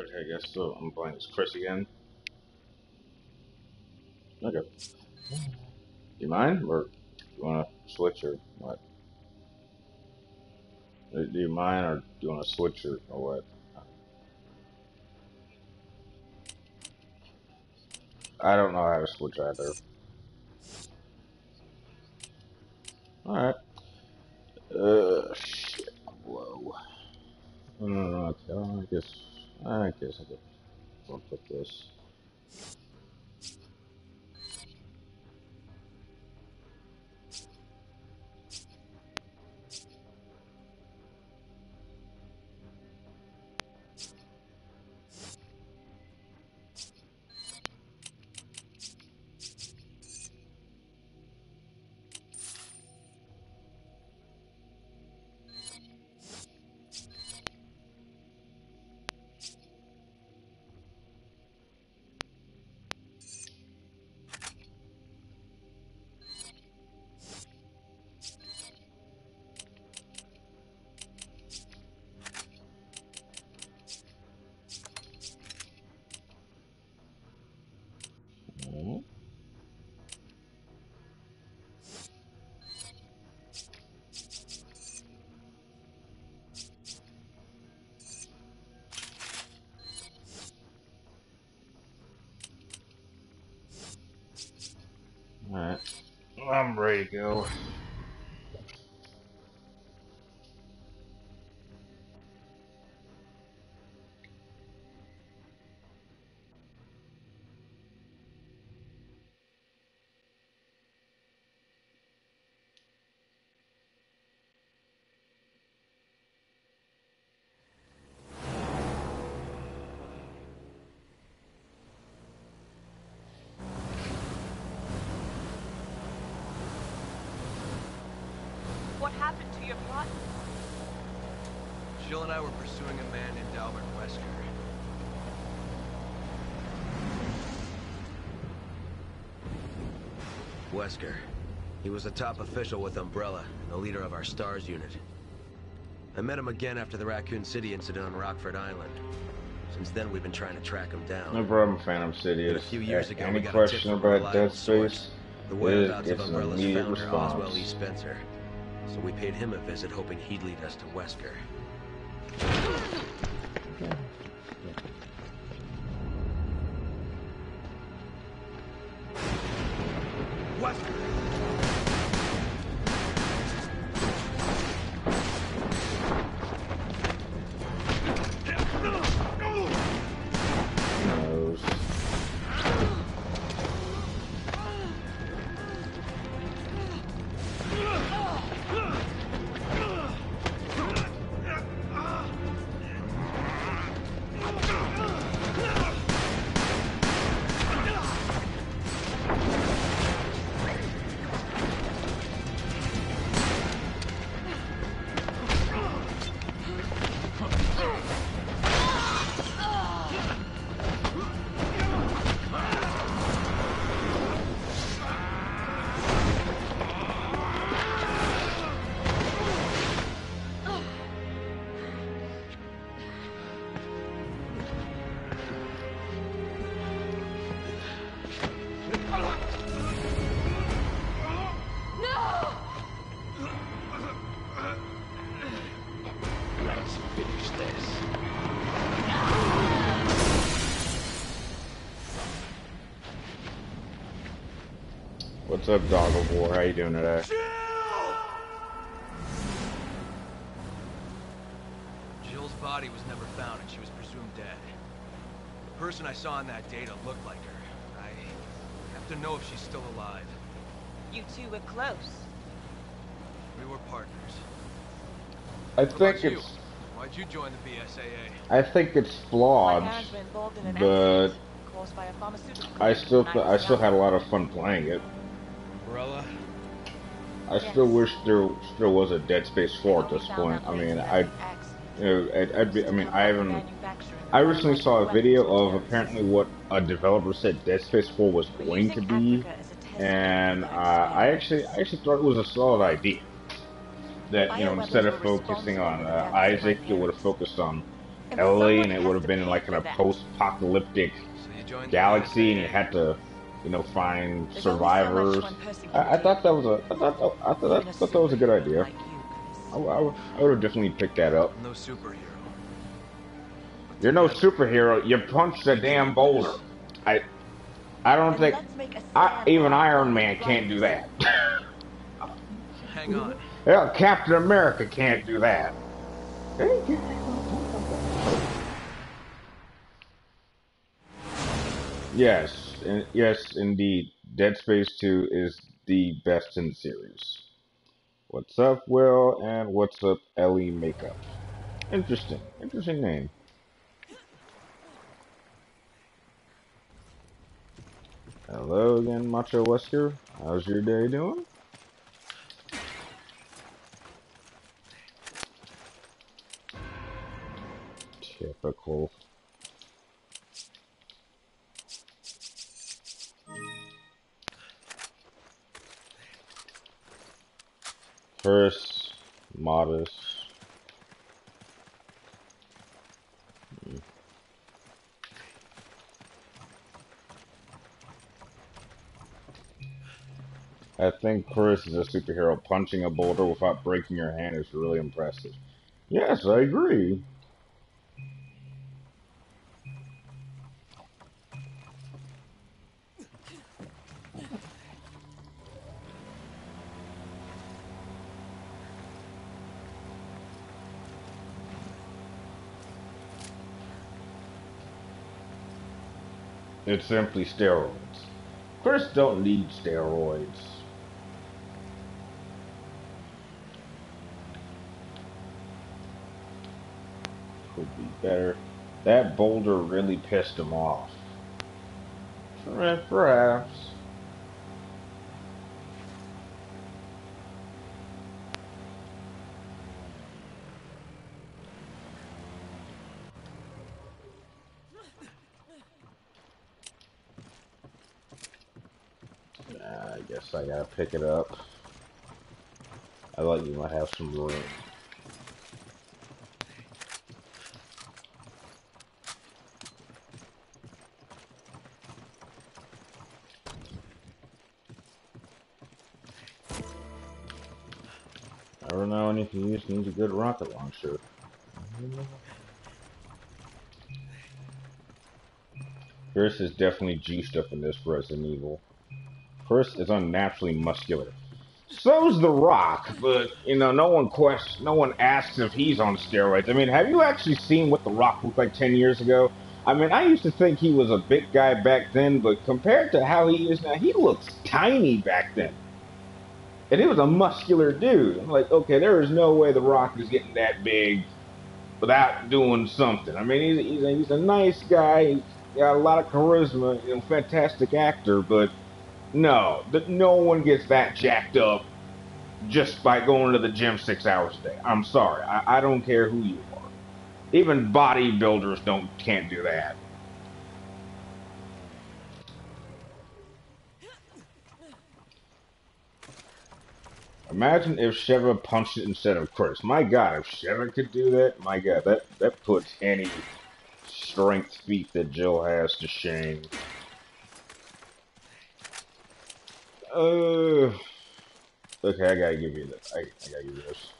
Alright, I guess so. I'm playing as Chris again. Okay. Do you mind? Or you want to switch or what? Do you mind or do you want to switch or what? I don't know how to switch either. Alright. Shit. Whoa. Okay, well, I guess I could put this. Alright. I'm ready to go. What happened to your plot? Jill and I were pursuing a man named Albert Wesker. Wesker. He was a top official with Umbrella, and the leader of our STARS unit. I met him again after the Raccoon City incident on Rockford Island. Since then, we've been trying to track him down. No problem, Phantom City. And a few years ago, we Any got a tip question from a about Dead reliable source. Space? The It whereabouts of gets an Umbrella's immediate founder, response. Oswell E. Spencer. So we paid him a visit, hoping he'd lead us to Wesker. Wesker! Knows. Let's finish this. What's up, Dog of War? How you doing today? Jill's body was never found and she was presumed dead. The person I saw in that data looked like her. I have to know if she's still alive. You two were close. We were partners. I What think about you? it's Why'd you join the BSAA? I think it's My flawed, parents were involved in an but accident caused by a pharmaceutical I still company when I was still young. had a lot of fun playing it. Umbrella? I still wish there still was a Dead Space 4 at They this only point. found I out mean, later I that the accident you know I'd be I mean I haven't manufacturing I of recently saw a biological video weapons of for apparently terrorists. what a developer said Dead Space 4 was We're going to using be, Africa as a test bed and for their I experiments. actually thought it was a solid idea. That, you know, Bioweapons instead of were focusing responsible on for the deaths of my Isaac, it would have parents. focused on If Ellie, someone and it would has have to been pay like in for a that, post-apocalyptic So you joined the galaxy, and you military. had to, find there's only so much survivors. one person can I do. thought that was a, Even a thought that was a good superhero idea. like you, Chris. I would have definitely picked that up. I'm no superhero. But You're no together, superhero. You punched a we can damn do boulder. this. I I don't Then think let's make a even sandlot Iron filled with Man can't do writers. that. Hang on. Hell, Captain America can't do that. Yes, yes, indeed. Dead Space 2 is the best in the series. What's up, Will? And what's up, Ellie Makeup? Interesting name. Hello again, Macho Wesker. How's your day doing? Typical. Chris, modest. I think Chris is a superhero. Punching a boulder without breaking your hand is really impressive. Yes, I agree. It's simply steroids. Chris don't need steroids. Could be better. That boulder really pissed him off. Perhaps. I guess I gotta pick it up. I thought you might have some room. Never know anything. You just need a good rocket launcher. Chris is definitely juiced up in this Resident Evil. Chris is unnaturally muscular. So's The Rock, but no one asks if he's on steroids. I mean, have you actually seen what The Rock looked like 10 years ago? I mean, I used to think he was a big guy back then, but compared to how he is now, he looks tiny back then. And he was a muscular dude. I'm like, okay, there is no way The Rock is getting that big without doing something. I mean, he's a nice guy. He's got a lot of charisma, fantastic actor, but no, no one gets that jacked up just by going to the gym 6 hours a day. I'm sorry. I don't care who you are. Even bodybuilders can't do that. Imagine if Sheva punched it instead of Chris. My God, if Sheva could do that, my God, that puts any strength feat that Jill has to shame. Okay, I gotta give you this. I gotta give you this.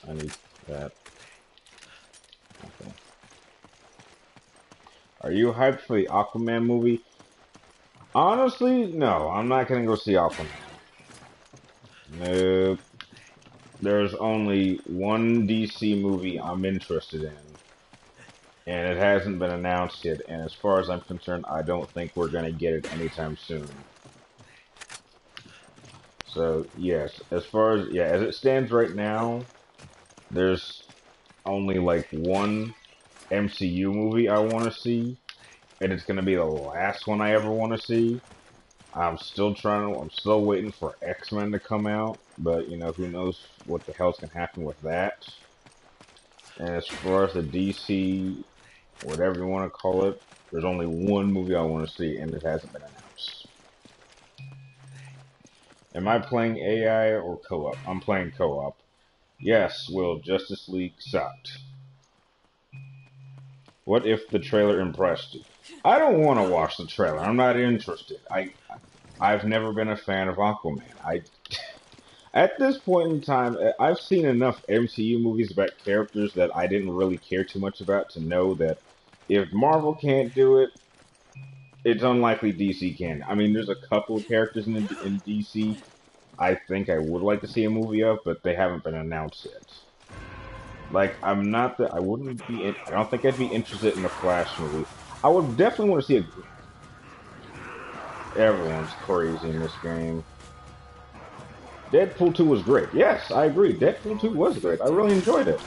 I need that. Okay. Are you hyped for the Aquaman movie? Honestly, no. I'm not gonna go see Aquaman. Nope. There's only one DC movie I'm interested in, and it hasn't been announced yet. And as far as I'm concerned, I don't think we're gonna get it anytime soon. So yes, as it stands right now, there's only like one MCU movie I want to see, and it's gonna be the last one I ever want to see. I'm still waiting for X-Men to come out, but who knows what the hell's gonna happen with that. And as far as the DC, whatever you want to call it, there's only one movie I want to see, and it hasn't been announced. Am I playing AI or co-op? I'm playing co-op. Yes, Will, Justice League sucked. What if the trailer impressed you? I don't want to watch the trailer. I'm not interested. I've never been a fan of Aquaman. At this point in time, I've seen enough MCU movies about characters that I didn't really care too much about to know that if Marvel can't do it, it's unlikely DC can. I mean, there's a couple of characters in DC I think I would like to see a movie of, but they haven't been announced yet. Like, I'm not that I wouldn't be. I don't think I'd be interested in a Flash movie. I would definitely want to see a. Everyone's crazy in this game. Deadpool 2 was great. Yes, I agree. Deadpool 2 was great. I really enjoyed it.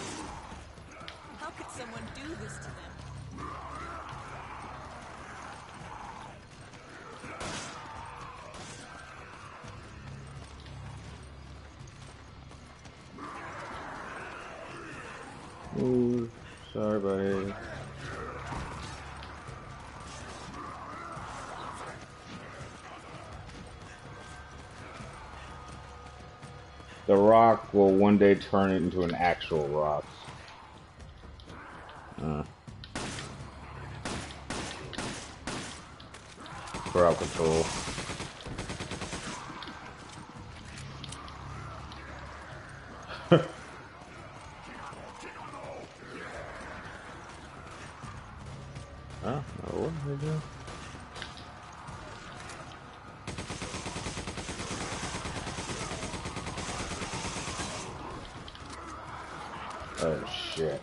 How could someone do this to them? Ooh, sorry, buddy. The rock will one day turn it into an actual rock. Crowd control. Huh? What did they do? Oh shit.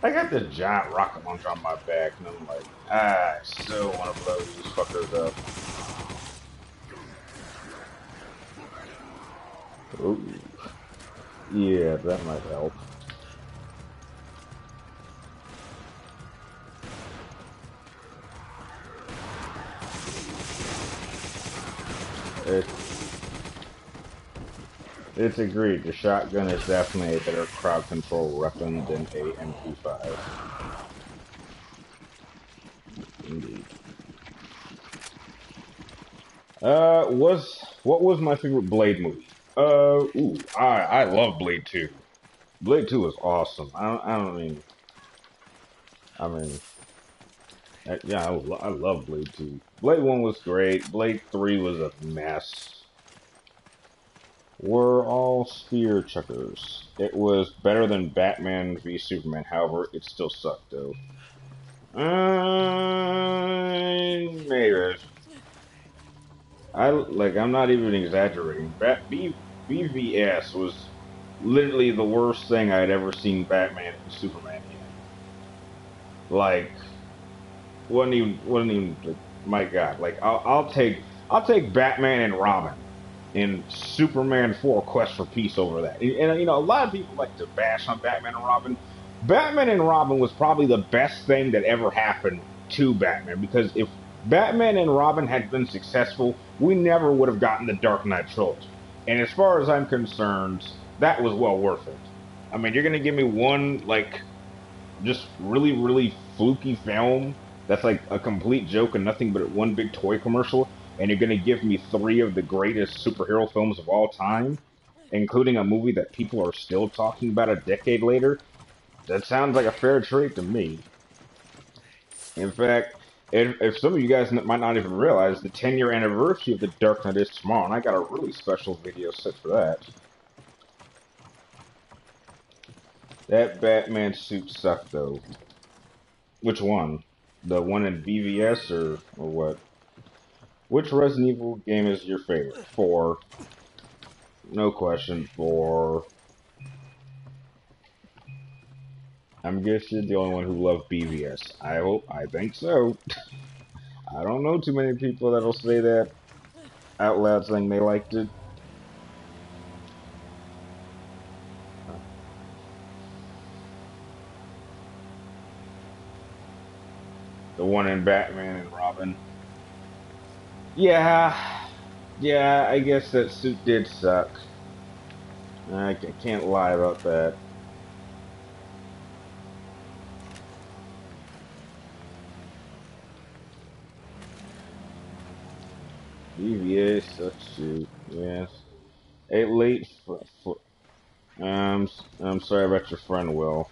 I got the giant rocket launcher on my back, and I'm like, I still want to blow these fuckers up. Ooh. Yeah, that might help. It, it's agreed. The shotgun is definitely a better crowd control weapon than a MP5. Indeed. What was my favorite Blade movie? I love Blade 2. Blade 2 was awesome. I mean, yeah, I love Blade 2. Blade 1 was great. Blade 3 was a mess. We're all spear chuckers. It was better than Batman v Superman. However, it still sucked though. Maybe. I'm not even exaggerating. BVS was literally the worst thing I had ever seen Batman and Superman in. Like, wasn't even like, my God. Like, I'll take Batman and Robin in Superman 4 Quest for Peace over that. And you know, a lot of people like to bash on Batman and Robin. Batman and Robin was probably the best thing that ever happened to Batman, because if Batman and Robin had been successful, we never would have gotten the Dark Knight trilogy. And as far as I'm concerned, that was well worth it. I mean, you're gonna give me one like just really, really fluky film that's like a complete joke and nothing but one big toy commercial, and you're gonna give me three of the greatest superhero films of all time, including a movie that people are still talking about a decade later. That sounds like a fair trade to me. In fact, if some of you guys might not even realize, the 10-year anniversary of The Dark Knight is tomorrow, and I got a really special video set for that. That Batman suit sucked, though. Which one? The one in BVS or what? Which Resident Evil game is your favorite? 4. No question, 4. I'm guessing the only one who loved BVS. I think so. I don't know too many people that'll say that out loud saying they liked it. The one in Batman and Robin. Yeah, yeah, I guess that suit did suck. I can't lie about that. BVA such suit, yes. A late I'm sorry about your friend, Will.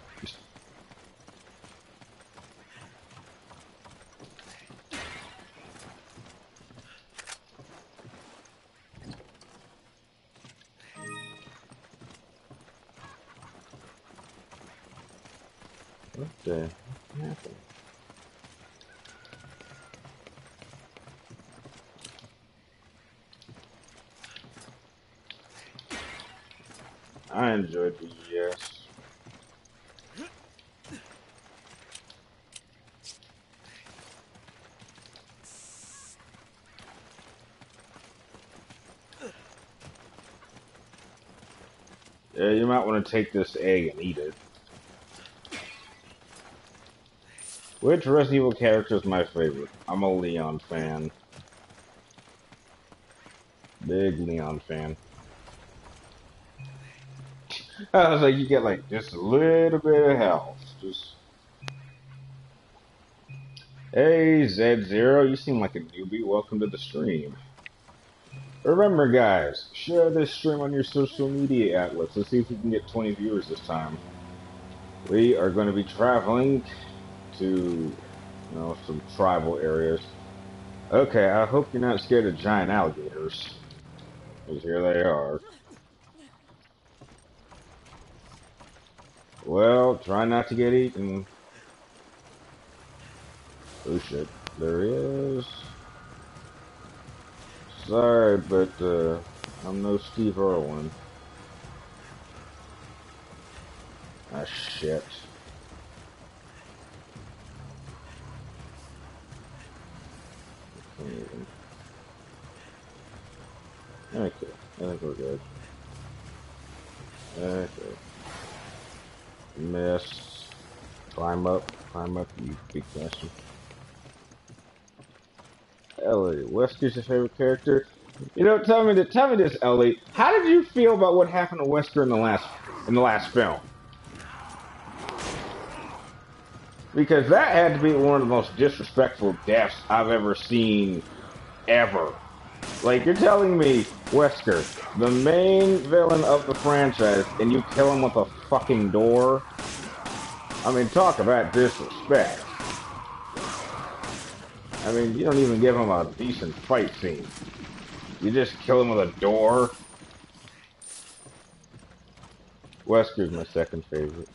What the heck happened? I enjoyed the yes. Yeah, you might want to take this egg and eat it. Which Resident Evil character is my favorite? I'm a Leon fan. Big Leon fan. I was like, you get like just a little bit of health. Just hey Z0, you seem like a newbie. Welcome to the stream. Remember, guys, share this stream on your social media outlets. Let's see if we can get 20 viewers this time. We are going to be traveling to, some tribal areas. Okay, I hope you're not scared of giant alligators. Because here they are. Well, try not to get eaten. Oh shit, there he is. Sorry, but I'm no Steve Irwin. Ah shit. Okay, I think we're good. Okay. Miss. Climb up, you big bastard. Ellie, Wesker's your favorite character? Tell me this, Ellie. How did you feel about what happened to Wesker in the last film? Because that had to be one of the most disrespectful deaths I've ever seen, ever. Like, you're telling me, Wesker, the main villain of the franchise, and you kill him with a fucking door? I mean, talk about disrespect. I mean, you don't even give him a decent fight scene. You just kill him with a door? Wesker's my second favorite.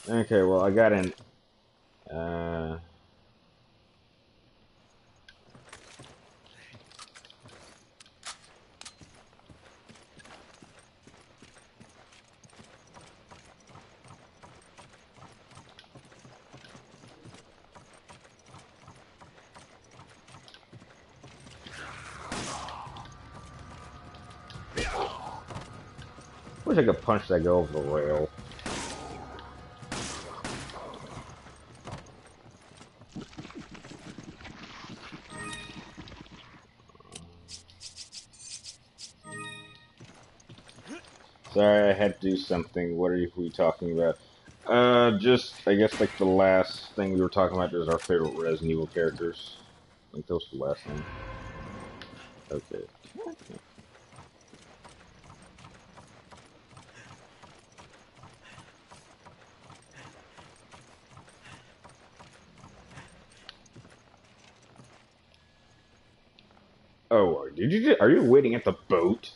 Okay, well, I got an... wish I could punch that guy over the rail. Sorry, I had to do something. What are we talking about? Just, I guess, like the last thing we were talking about is our favorite Resident Evil characters. I think that was the last thing. Okay. Oh, are you waiting at the boat?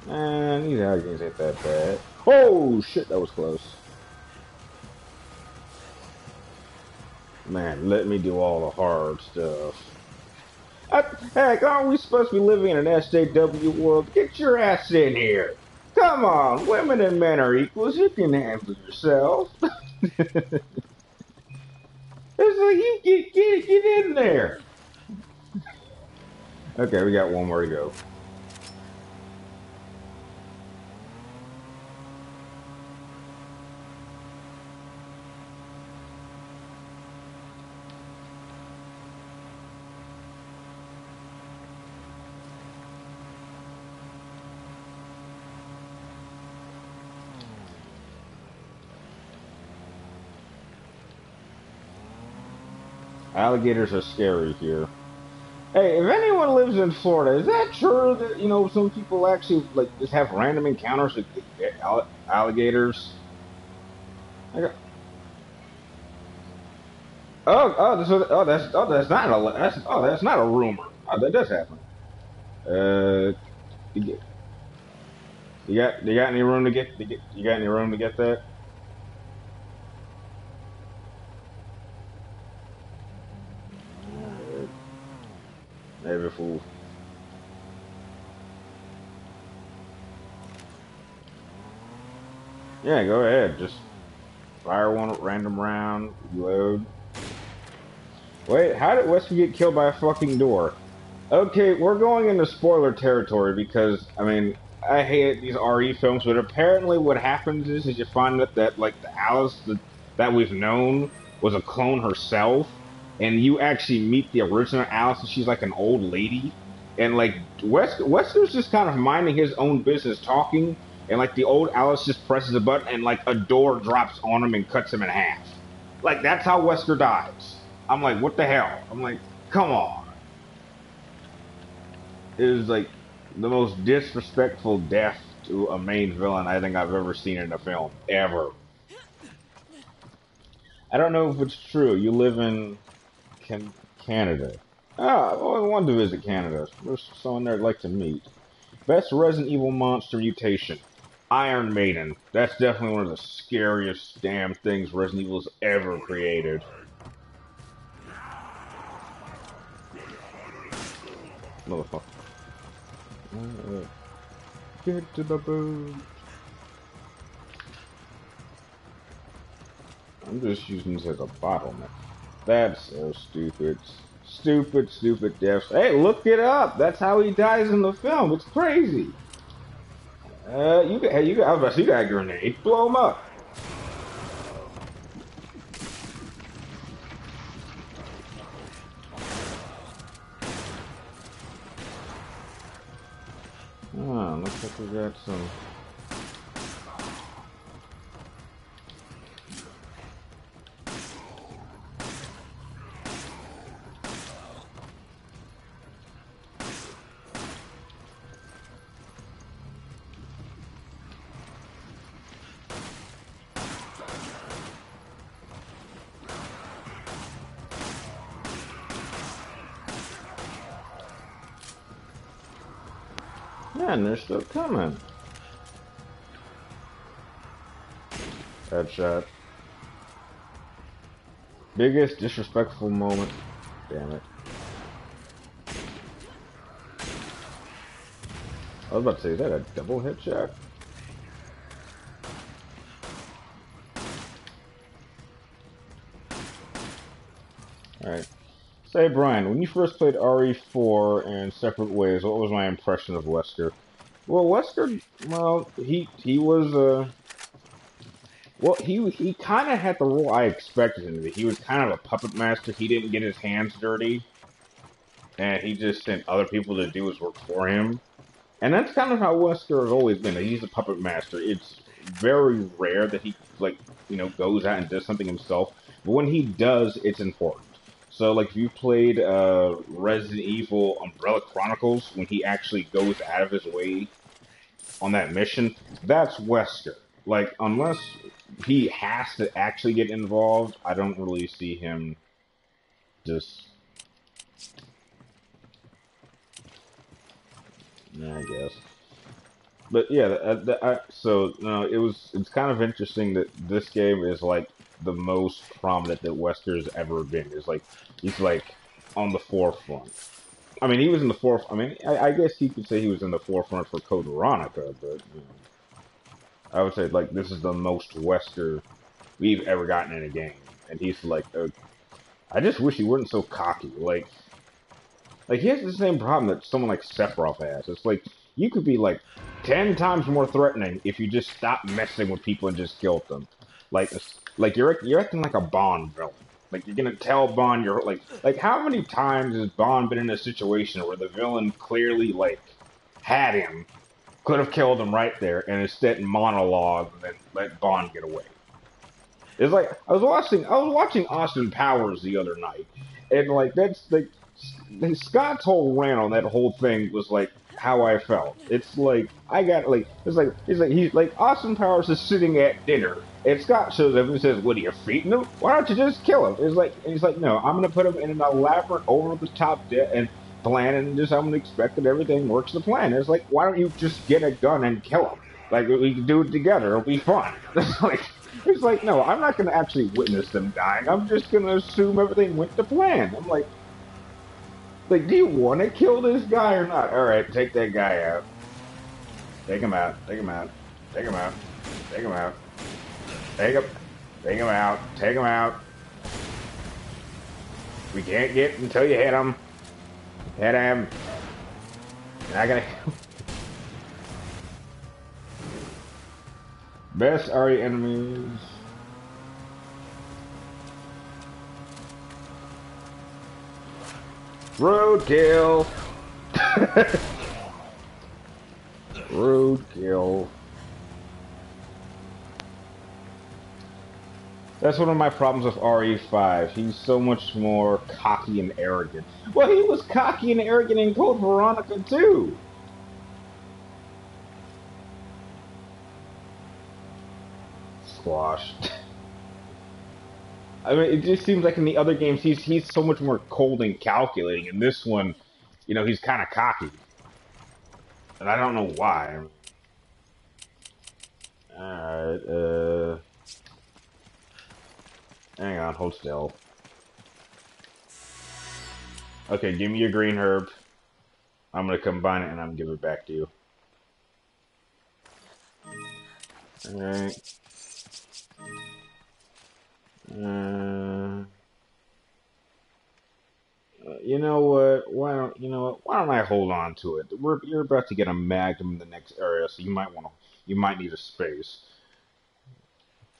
Man, these alligators ain't that bad. Oh, shit, that was close. Man, let me do all the hard stuff. Heck, aren't we supposed to be living in an SJW world? Get your ass in here. Come on, women and men are equals. You can handle yourself. It's like you get in there. Okay, we got one more to go. Alligators are scary here. Hey, if anyone lives in Florida, is that true that, you know, some people actually, like, just have random encounters with alligators? I got, that's not a rumor. Oh, that does happen. Uh, you, you got any room to you got any room to get that? Maybe if we, yeah, go ahead. Just fire one random round, reload. Wait, how did Wesker get killed by a fucking door? Okay, we're going into spoiler territory because, I mean, I hate these RE films, but apparently what happens is you find out that, like, the Alice that we've known was a clone herself, and you actually meet the original Alice, and she's like an old lady, and, like, Wesker's just kind of minding his own business, talking, and, like, the old Alice just presses a button, and, like, a door drops on him and cuts him in half. Like, that's how Wesker dies. I'm like, what the hell? I'm like, come on. It is like the most disrespectful death to a main villain I think I've ever seen in a film, ever. I don't know if it's true. You live in Canada. Ah, well, I wanted to visit Canada. There's someone there I'd like to meet. Best Resident Evil monster mutation. Iron Maiden. That's definitely one of the scariest damn things Resident Evil's ever created. Motherfucker. Get to the boot. I'm just using this as a bottleneck. That's so stupid. Stupid death. Hey, look it up. That's how he dies in the film. It's crazy. I was about to say, you got a grenade. Blow him up. Oh, looks like we got some. Man, they're still coming. Headshot. Biggest disrespectful moment. Damn it. I was about to say, is that a double headshot? Alright. Say, Brian, when you first played RE4 in separate ways, what was my impression of Wesker? Well, Wesker, well, he was, well, he kind of had the role I expected him to be. He was kind of a puppet master. He didn't get his hands dirty, and he just sent other people to do his work for him. And that's kind of how Wesker has always been. He's a puppet master. It's very rare that he, like, you know, goes out and does something himself. But when he does, it's important. So, like, if you played Resident Evil Umbrella Chronicles, when he actually goes out of his way on that mission, that's Wesker. Like, unless he has to actually get involved, I don't really see him just... Yeah, I guess. But yeah, it's kind of interesting that this game is like the most prominent that Wesker's ever been. Is like he's like on the forefront. I mean, he was in the forefront. I mean, I guess you could say he was in the forefront for Code Veronica, but you know, I would say like this is the most Wesker we've ever gotten in a game, and he's like, I just wish he wasn't so cocky. Like he has the same problem that someone like Sephiroth has. It's like you could be like 10 times more threatening if you just stop messing with people and just killed them. Like you're acting like a Bond villain. Like you're gonna tell Bond you're like how many times has Bond been in a situation where the villain clearly like had him, could have killed him right there, and instead monologue and then let Bond get away. It's like I was watching Austin Powers the other night, And like that's like Scott's whole rant on that whole thing was like how I felt. It's like I got like he's like Austin Powers is sitting at dinner and Scott shows up and says, "What are you feeding him? Why don't you just kill him?" It's like and he's like, "No, I'm gonna put him in an elaborate over the top and plan and just I'm gonna expect that everything works the plan." It's like, why don't you just get a gun and kill him? Like we can do it together. It'll be fun. It's like, no, I'm not gonna actually witness them dying. I'm just gonna assume everything went to plan. I'm like, do you want to kill this guy or not? All right, take that guy out. Take him out. Take him out. Take him out. Take him out. Take him. Take him out. Take him out. We can't get until you hit him. Hit him. Not gonna. Best RE enemies. Roadkill. Roadkill. That's one of my problems with RE5. He's so much more cocky and arrogant. Well, he was cocky and arrogant in Code Veronica too. Squash. I mean, it just seems like in the other games he's so much more cold and calculating. In this one, you know, he's kind of cocky, and I don't know why. All right, hang on, hold still. Okay, give me your green herb. I'm gonna combine it and I'm gonna give it back to you. All right. You know what? Why don't I hold on to it? You're about to get a magnum in the next area, so you might need a space.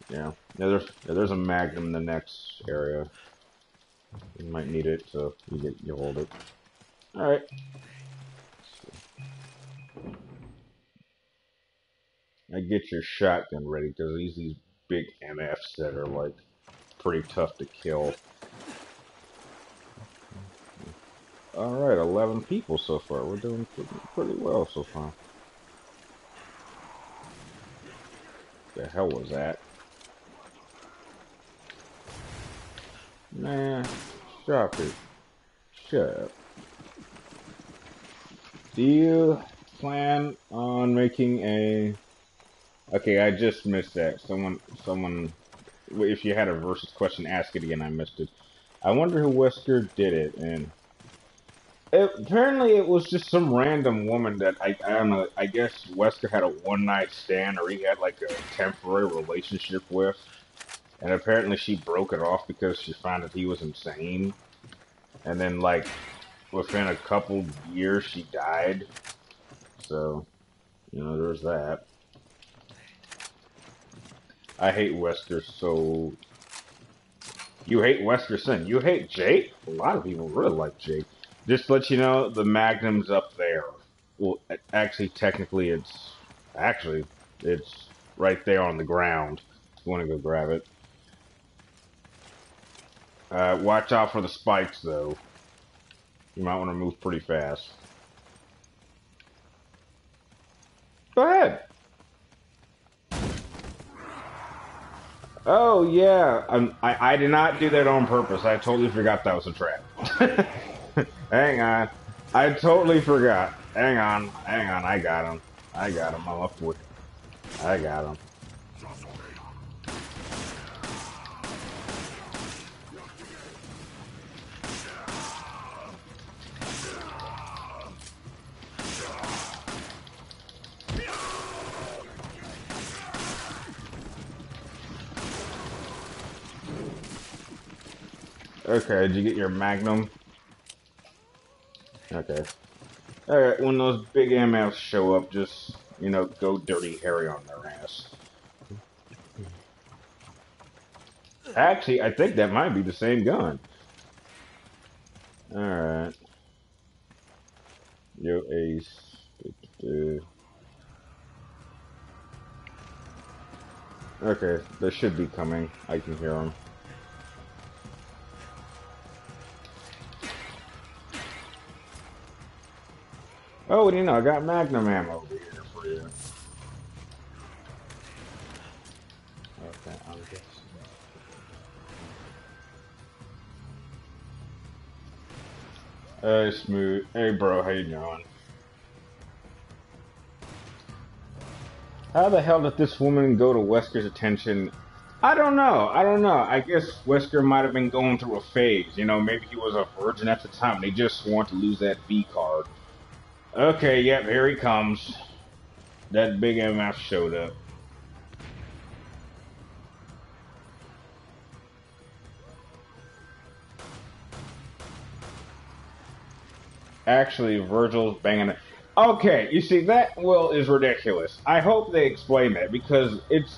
There's a magnum in the next area. You might need it, so you hold it. All right. I get your shotgun ready because these big MFs that are like pretty tough to kill. All right, 11 people so far. We're doing pretty well so far. The hell was that? Nah, stop it. Shut up. Do you plan on making a... Okay, I just missed that. Someone... If you had a versus question, ask it again. I missed it. I wonder who Wesker did it, and... Apparently it was just some random woman that, I don't know, I guess Wesker had a one-night stand, or he had like a temporary relationship with. And apparently she broke it off because she found that he was insane. And then, like, within a couple years, she died. So, there's that. I hate Wesker so... You hate Wesker Sin. You hate Jake? A lot of people really like Jake. Just to let you know, the Magnum's up there. Well, actually, technically, it's right there on the ground. If you want to go grab it. Watch out for the spikes, though. You might want to move pretty fast. Go ahead. Oh, yeah. I did not do that on purpose. I totally forgot that was a trap. Hang on. I totally forgot. Hang on. I got him. I'm up with it. I got him. Okay, did you get your Magnum? Okay. Alright, when those big MFs show up, just, go Dirty Harry on their ass. Actually, I think that might be the same gun. Alright. Yo, Ace. Okay, they should be coming. I can hear them. Oh, you know, I got Magnum ammo over here for you. Okay, I'm guessing. Hey, Smooth. Hey, bro, how you doing? How the hell did this woman go to Wesker's attention? I don't know. I don't know. I guess Wesker might have been going through a phase. You know, maybe he was a virgin at the time and he just wanted to lose that V card. Okay, yep, here he comes. That big MF showed up. Actually, Virgil's banging it. Okay, you see, that will is ridiculous. I hope they explain that because it's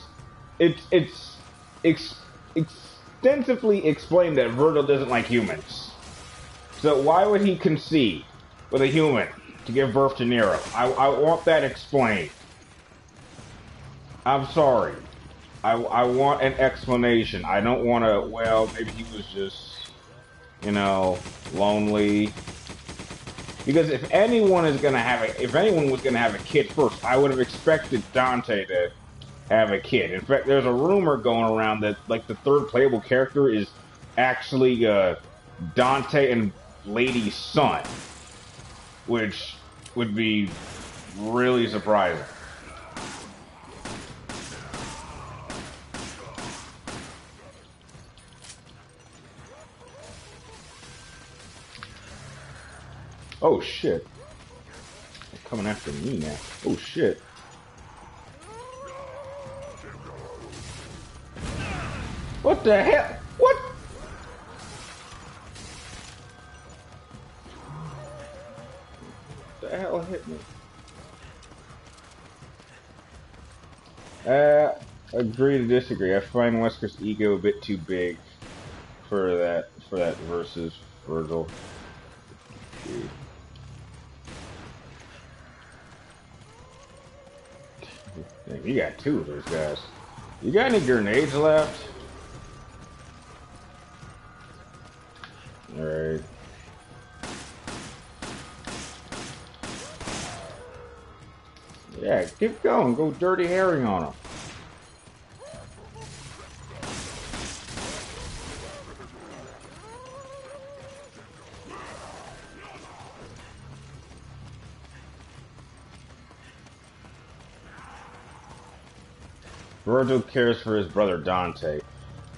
extensively explained that Virgil doesn't like humans. So why would he concede with a human to give birth to Nero? I want that explained. I'm sorry. I want an explanation. I don't want to, well, maybe he was just, you know, lonely. Because if anyone is gonna have a, if anyone was gonna have a kid first, I would have expected Dante to have a kid. In fact, there's a rumor going around that like the third playable character is actually Dante and Lady's son, which would be really surprising. Oh shit! They're coming after me now. Oh shit! What the hell? What? The hell hit me? Agree to disagree. I find Wesker's ego a bit too big for that versus Virgil. Dude. Damn, you got two of those guys. You got any grenades left? Alright. Yeah, keep going. Go Dirty Harry on them. Virgil cares for his brother Dante.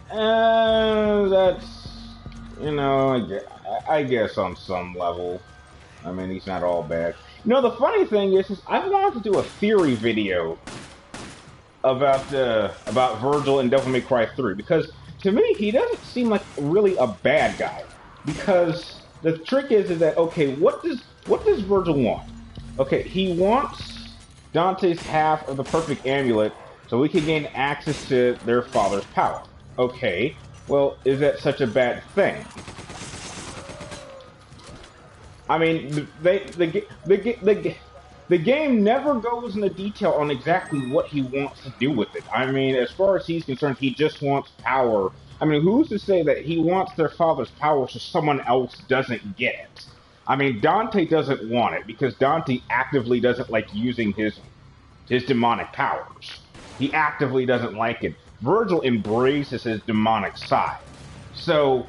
That's, you know, I guess on some level. I mean, he's not all bad. You know, the funny thing is I wanted to do a theory video about Virgil in Devil May Cry 3 because to me he doesn't seem like really a bad guy. Because the trick is that okay, what does Virgil want? Okay, he wants Dante's half of the perfect amulet so we can gain access to their father's power. Okay, well, is that such a bad thing? I mean, the game never goes into detail on exactly what he wants to do with it. I mean, as far as he's concerned, he just wants power. I mean, who's to say that he wants their father's power so someone else doesn't get it? I mean, Dante doesn't want it because Dante actively doesn't like using his demonic powers. He actively doesn't like it. Virgil embraces his demonic side. So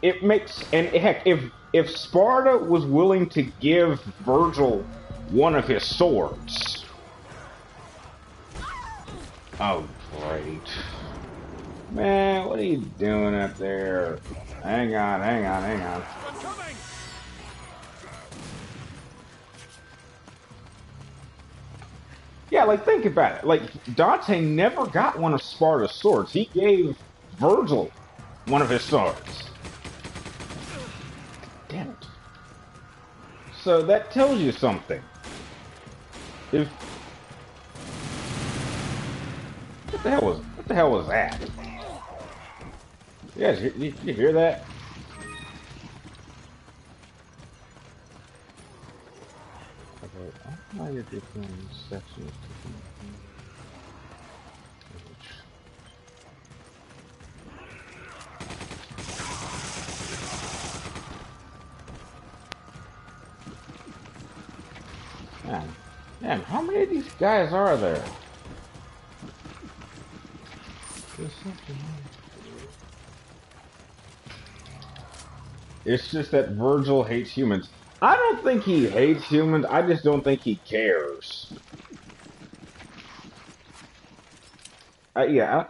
it makes, and heck, if Sparta was willing to give Virgil one of his swords. Oh, great. Man, what are you doing up there? Hang on, hang on, hang on. Yeah, like, think about it. Like, Dante never got one of Sparta's swords. He gave Virgil one of his swords. Damn it. So that tells you something. If what the hell was that? You guys, you hear that? Okay, I might get different sections. Man, how many of these guys are there? It's just that Virgil hates humans. I don't think he hates humans. I just don't think he cares. Yeah.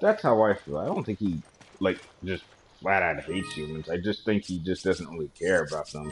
That's how I feel. I don't think he like just flat out hates humans. I just think he just doesn't really care about them.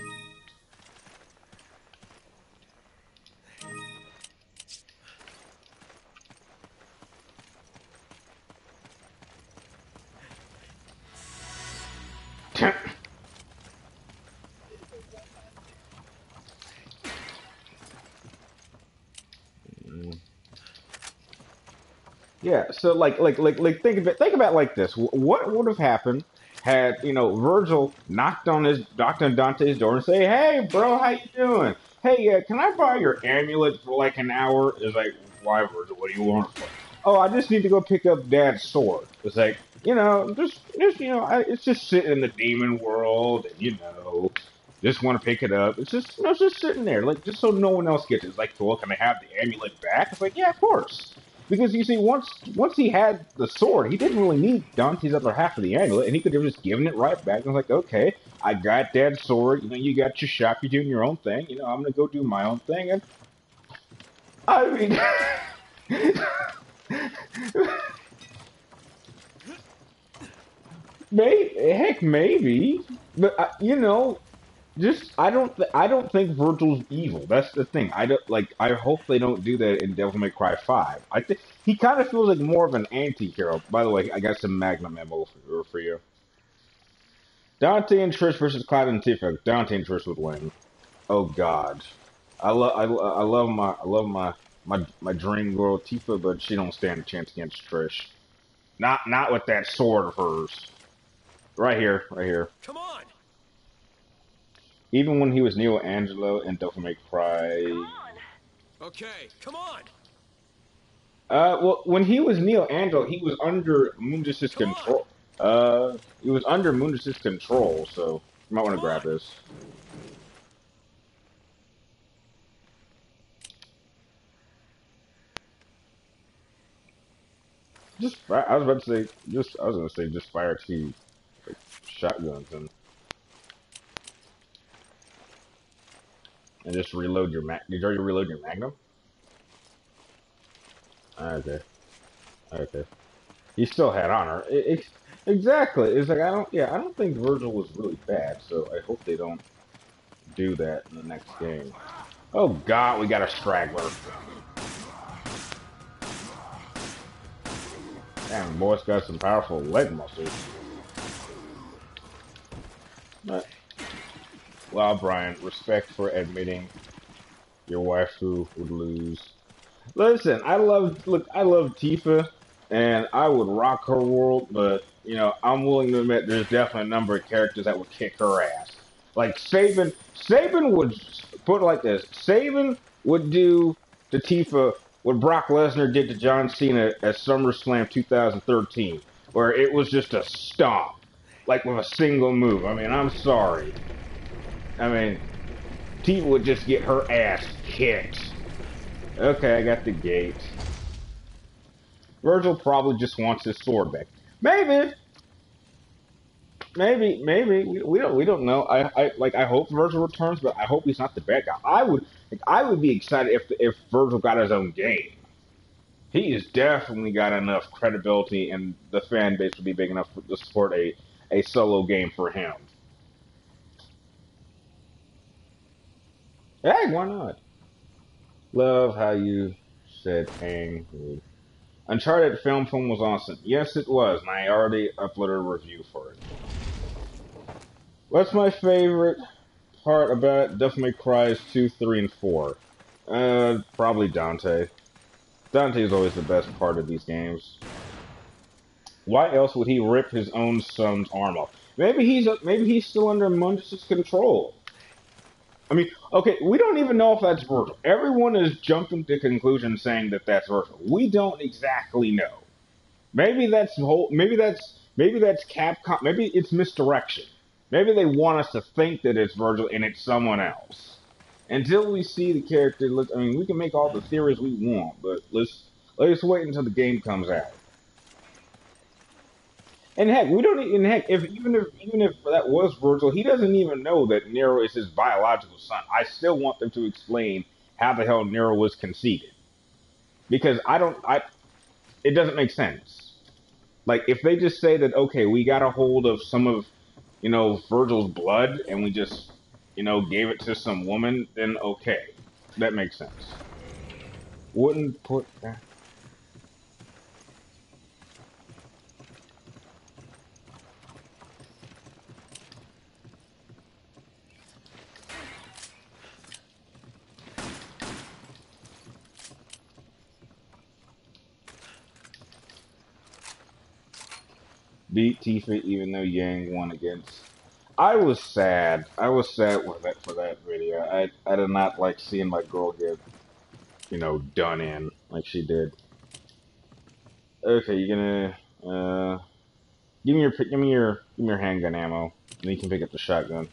Yeah, so think of it like this. What would have happened had, Virgil knocked on Dante's door and say, "Hey, bro, how you doing? Hey, can I borrow your amulet for like an hour?" It's like, "Why, Virgil? What do you want it for?" "Oh, I just need to go pick up Dad's sword." It's like, it's just sitting in the demon world, and just want to pick it up. It's just sitting there, like, just so no one else gets it. It's like, "Cool, can I have the amulet back?" It's like, "Yeah, of course." Because you see, once he had the sword, he didn't really need Dante's other half of the amulet, and he could have just given it right back. And I was like, "Okay, I got Dad's sword. You got your shop. You're doing your own thing. I'm gonna go do my own thing." And I mean, maybe, but I don't think Virgil's evil. That's the thing. I don't like. I hope they don't do that in Devil May Cry 5. I think he kind of feels like more of an anti-hero. By the way, I got some Magnum ammo for you. Dante and Trish versus Cloud and Tifa. Dante and Trish would win. Oh God, I love my dream girl Tifa, but she don't stand a chance against Trish. Not with that sword of hers. Right here, right here. Come on. Even when he was Neo Angelo in Devil May Cry. Come on. Okay, come on. Well, when he was Neo Angelo, he was under Mundus's Come on. control. He was under Mundus's control, so you might want to grab this. I was about to say, I was gonna say, just fire two like, shotguns and just reload your Did you already reload your Magnum? Okay, okay. He still had honor. Exactly. It's like I don't think Virgil was really bad, so I hope they don't do that in the next game. Oh God, we got a straggler. Damn, boy's got some powerful leg muscles. But, well, Brian, respect for admitting your waifu would lose. Listen, I love Tifa, and I would rock her world, but I'm willing to admit there's definitely a number of characters that would kick her ass. Like Saban would put it like this: Saban would do to Tifa what Brock Lesnar did to John Cena at SummerSlam 2013, where it was just a stomp, like with a single move. I mean, I'm sorry. I mean, Tifa would just get her ass kicked. Okay, I got the gate. Virgil probably just wants his sword back. Maybe. We don't know. I hope Virgil returns, but I hope he's not the bad guy. I would be excited if Virgil got his own game. He has definitely got enough credibility, and the fan base would be big enough to support a solo game for him. Hey, why not? Love how you said angry. Uncharted film was awesome. Yes, it was, and I already uploaded a review for it. What's my favorite part about Devil May Cry 2, 3, and 4? Probably Dante. Dante is always the best part of these games. Why else would he rip his own son's arm off? Maybe he's still under Mundus's control. I mean, okay, we don't even know if that's Virgil. Everyone is jumping to conclusions saying that that's Virgil. We don't exactly know. Maybe that's Capcom. Maybe it's misdirection. Maybe they want us to think that it's Virgil and it's someone else. Until we see the character, I mean, we can make all the theories we want, but let's wait until the game comes out. And heck, we don't even heck even if that was Virgil, he doesn't even know that Nero is his biological son. I still want them to explain how the hell Nero was conceived because I it doesn't make sense. Like if they just say that okay, we got a hold of some of Virgil's blood and we just gave it to some woman, then okay, that makes sense. Wouldn't put that. Beat Tifa even though Yang won against. I was sad. I was sad for that video. I did not like seeing my girl get done in like she did. Okay, you're gonna give me your handgun ammo, and then you can pick up the shotgun.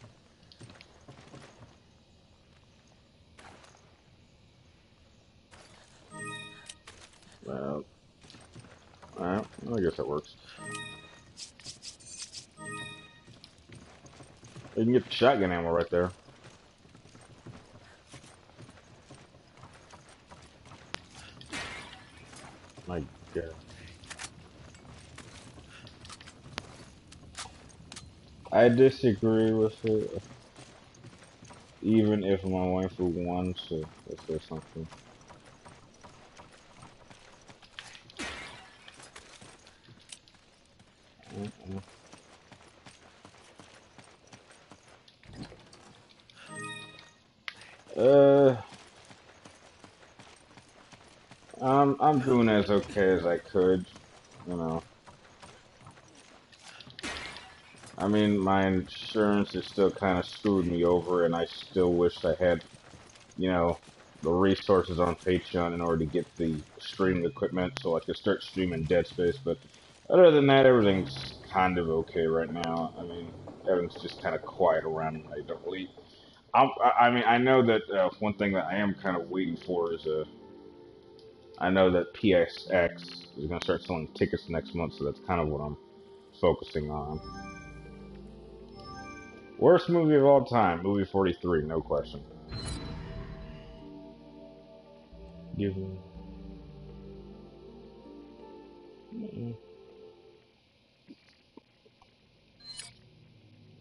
Alright, I guess that works. You can get the shotgun ammo right there. My God. I disagree with it, even if my wife would want to. Let's say something. Uh, I'm doing as okay as I could, you know. I mean, my insurance is still kind of screwed me over, and I still wish I had, you know, the resources on Patreon in order to get the streaming equipment so I could start streaming Dead Space. But other than that, everything's kind of okay right now. I mean, everything's just kind of quiet around. I don't really. I mean, I know that one thing that I am kind of waiting for is I know that PSX is going to start selling tickets next month, so that's kind of what I'm focusing on. Worst movie of all time, movie 43, no question. Give me.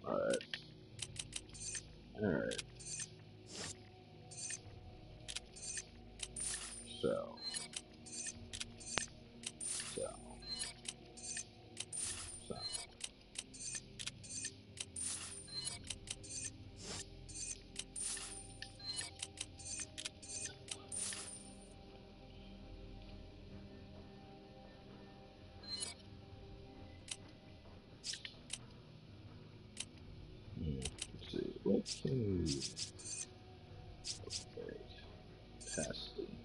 Alright. Alright. So. So. So. Let's see. What can we upgrade? Testing.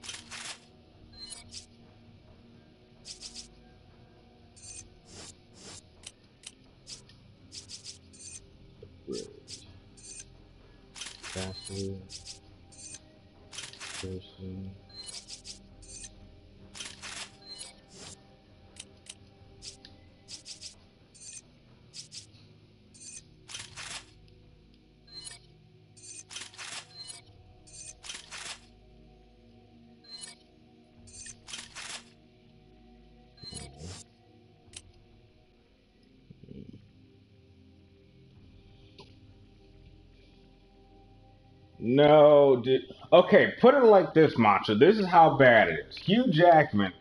Upgrade. Castle. Person. No, dude. Okay, put it like this, Macho. This is how bad it is. Hugh Jackman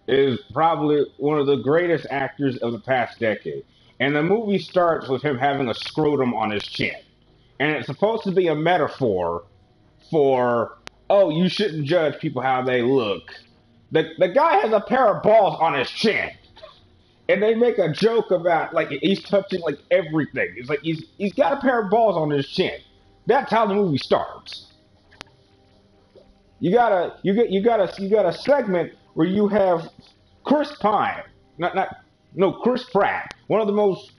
is probably one of the greatest actors of the past decade. And the movie starts with him having a scrotum on his chin. And it's supposed to be a metaphor for, oh, you shouldn't judge people how they look. The guy has a pair of balls on his chin. And they make a joke about like he's touching like everything. It's like he's got a pair of balls on his chin. That's how the movie starts. You got a segment where you have Chris Pine, not no Chris Pratt, one of the most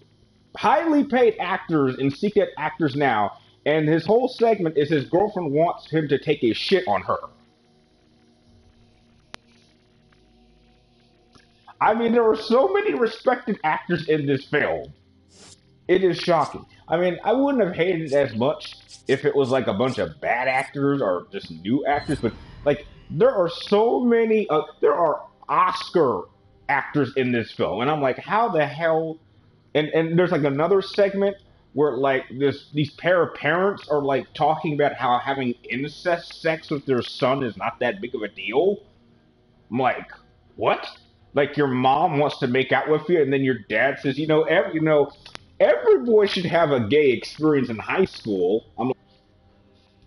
highly paid actors and secret actors now, and his whole segment is his girlfriend wants him to take a shit on her. I mean, there are so many respected actors in this film. It is shocking. I mean, I wouldn't have hated it as much if it was like a bunch of bad actors or just new actors, but like there are so many. There are Oscar actors in this film, and I'm like, how the hell? And there's like another segment where like these pair of parents are like talking about how having incest sex with their son is not that big of a deal. I'm like, what? Like your mom wants to make out with you, and then your dad says, every boy should have a gay experience in high school. I'm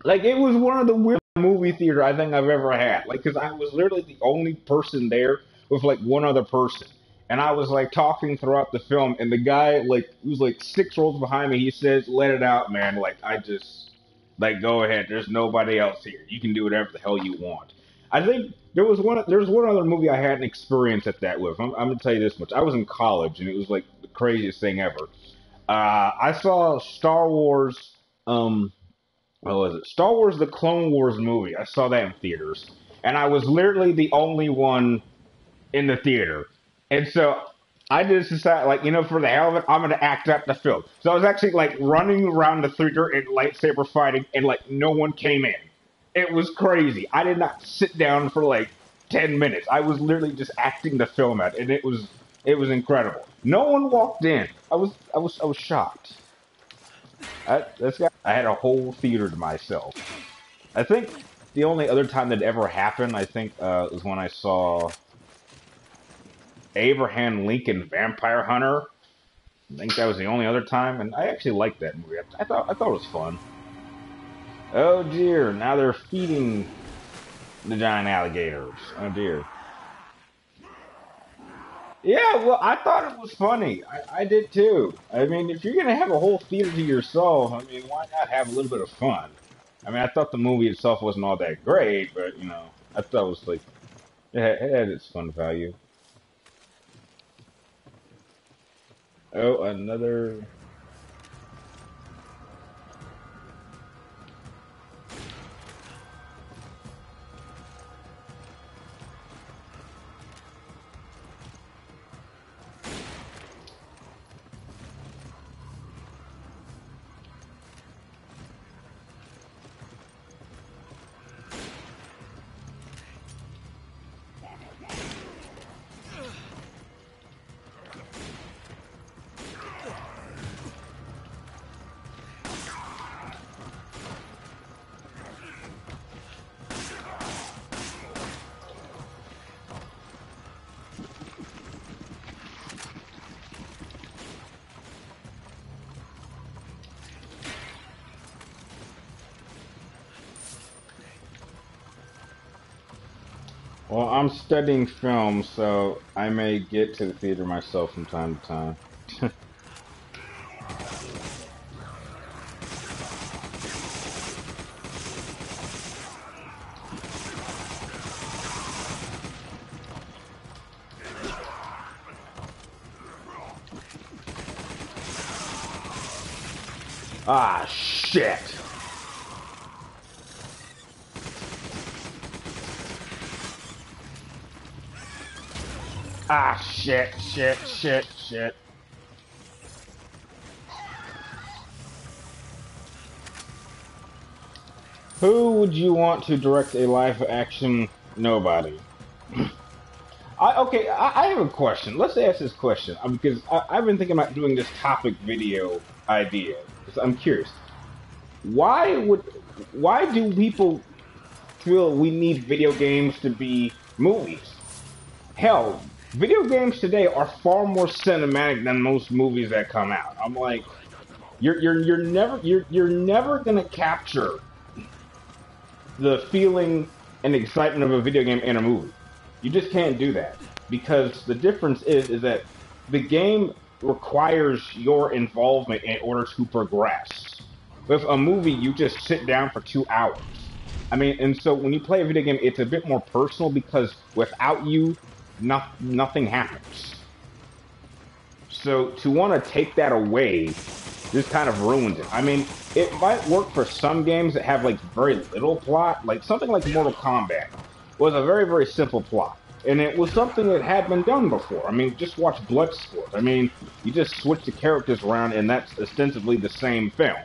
like, it was one of the weirdest movie theater I think I've ever had. Like, because I was literally the only person there with like one other person, and I was like talking throughout the film, and the guy like who's like 6 rows behind me, he says, "Let it out, man. Like, I just like go ahead. There's nobody else here. You can do whatever the hell you want." I think there's one other movie I had an experience at that with. I'm gonna tell you this much. I was in college, and it was like the craziest thing ever. I saw Star Wars. What was it? Star Wars: The Clone Wars movie. I saw that in theaters, and I was literally the only one in the theater. And so I just decided, like, for the hell of it, I'm gonna act out the film. So I was actually like running around the theater and lightsaber fighting, and like no one came in. It was crazy. I did not sit down for like 10 minutes. I was literally just acting the film out, and it was incredible. No one walked in. I was shocked. I had a whole theater to myself. I think the only other time that ever happened, I think, was when I saw Abraham Lincoln Vampire Hunter. I think that was the only other time, and I actually liked that movie. I thought it was fun. Oh dear, now they're feeding the giant alligators. Oh dear. Yeah, well, I thought it was funny. I did too. I mean, if you're gonna have a whole theater to yourself, I mean, why not have a little bit of fun? I mean, I thought the movie itself wasn't all that great, but I thought it was like it had its fun value. Oh, another. Well, I'm studying film, so I may get to the theater myself from time to time. Ah, shit! Ah, shit, shit, shit, shit. Who would you want to direct a live action? Nobody. I have a question. Let's ask this question because I've been thinking about doing this topic video idea. 'Cause I'm curious. Why would why do people feel we need video games to be movies? Hell, video games today are far more cinematic than most movies that come out. I'm like, you're never gonna capture the feeling and excitement of a video game in a movie. You just can't do that because the difference is that the game requires your involvement in order to progress. With a movie, you just sit down for 2 hours. I mean, and so when you play a video game, it's a bit more personal because without you, nothing happens. So to want to take that away just kind of ruins it. I mean, it might work for some games that have like very little plot, like something like Mortal Kombat was a very, very simple plot. And it was something that had been done before. I mean, just watch Bloodsport. I mean, you just switch the characters around, and that's ostensibly the same film.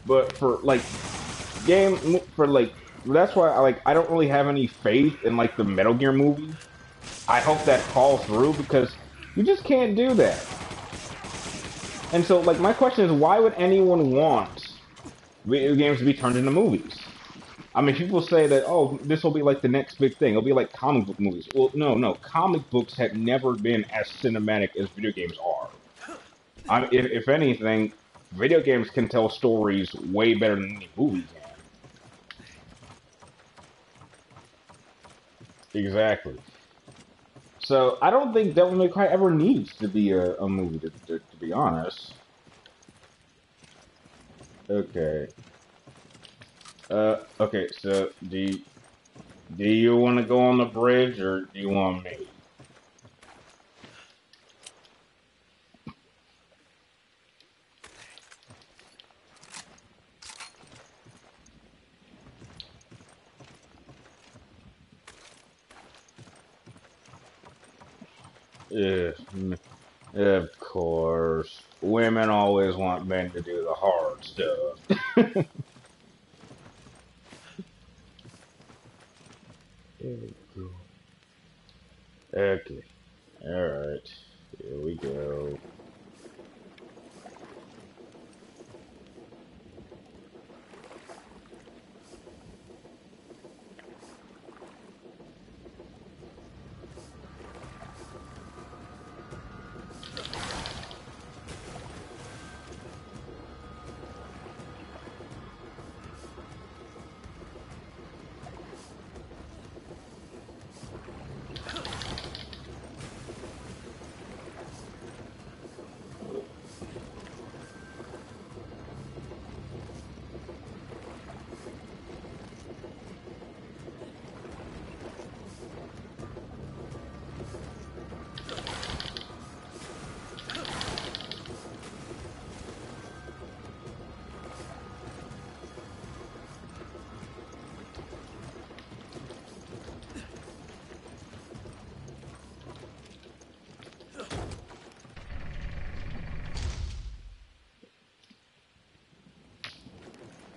But for like for like that's why I don't really have any faith in like the Metal Gear movie. I hope that falls through because you just can't do that. And so like my question is, why would anyone want video games to be turned into movies? I mean, people say that, oh, this will be like the next big thing. It'll be like comic book movies. Well, no. Comic books have never been as cinematic as video games are. If anything, video games can tell stories way better than any movie can. Exactly. So I don't think Devil May Cry ever needs to be a movie, to be honest. Okay. Okay, so do you want to go on the bridge, or do you want me? Yeah, of course. Women always want men to do the hard stuff. Okay. Alright. Here we go.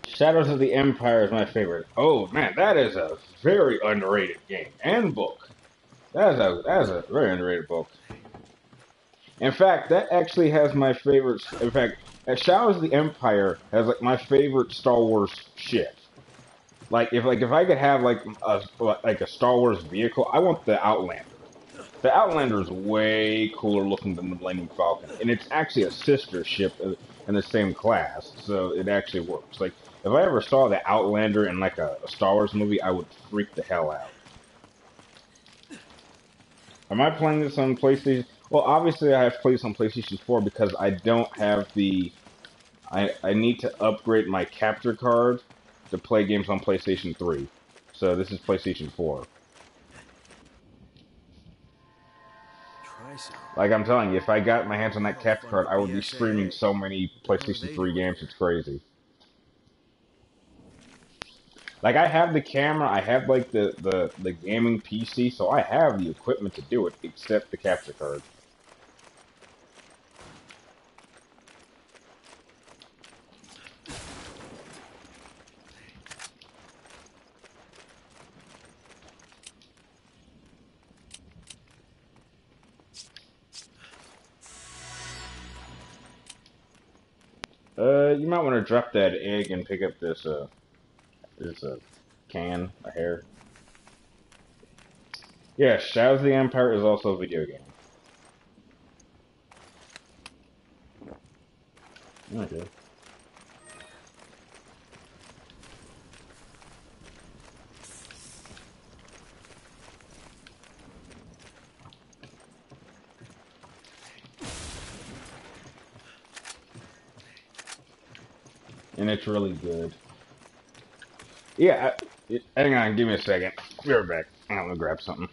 Shadows of the Empire is my favorite. Oh man, that is a very underrated game and book. That is a very underrated book. In fact, that actually has my favorite. In fact, Shadows of the Empire has like my favorite Star Wars ship. Like if I could have like a Star Wars vehicle, I want the Outlander. The Outlander is way cooler looking than the Millennium Falcon, and it's actually a sister ship in the same class, so it actually works. Like if I ever saw the Outlander in like a Star Wars movie, I would freak the hell out. Am I playing this on PlayStation? Well, obviously I have played this on PlayStation 4 because I don't have the. I need to upgrade my capture card to play games on PlayStation 3. So this is PlayStation 4. Like I'm telling you, if I got my hands on that capture card, I would be streaming so many PlayStation 3 games, it's crazy. Like I have the camera, I have like the gaming PC, so I have the equipment to do it, except the capture card. You might want to drop that egg and pick up this can, a hair. Yeah, Shadows of the Empire is also a video game. Okay. And it's really good. Yeah, hang on, give me a second. Be right back. I'm gonna grab something.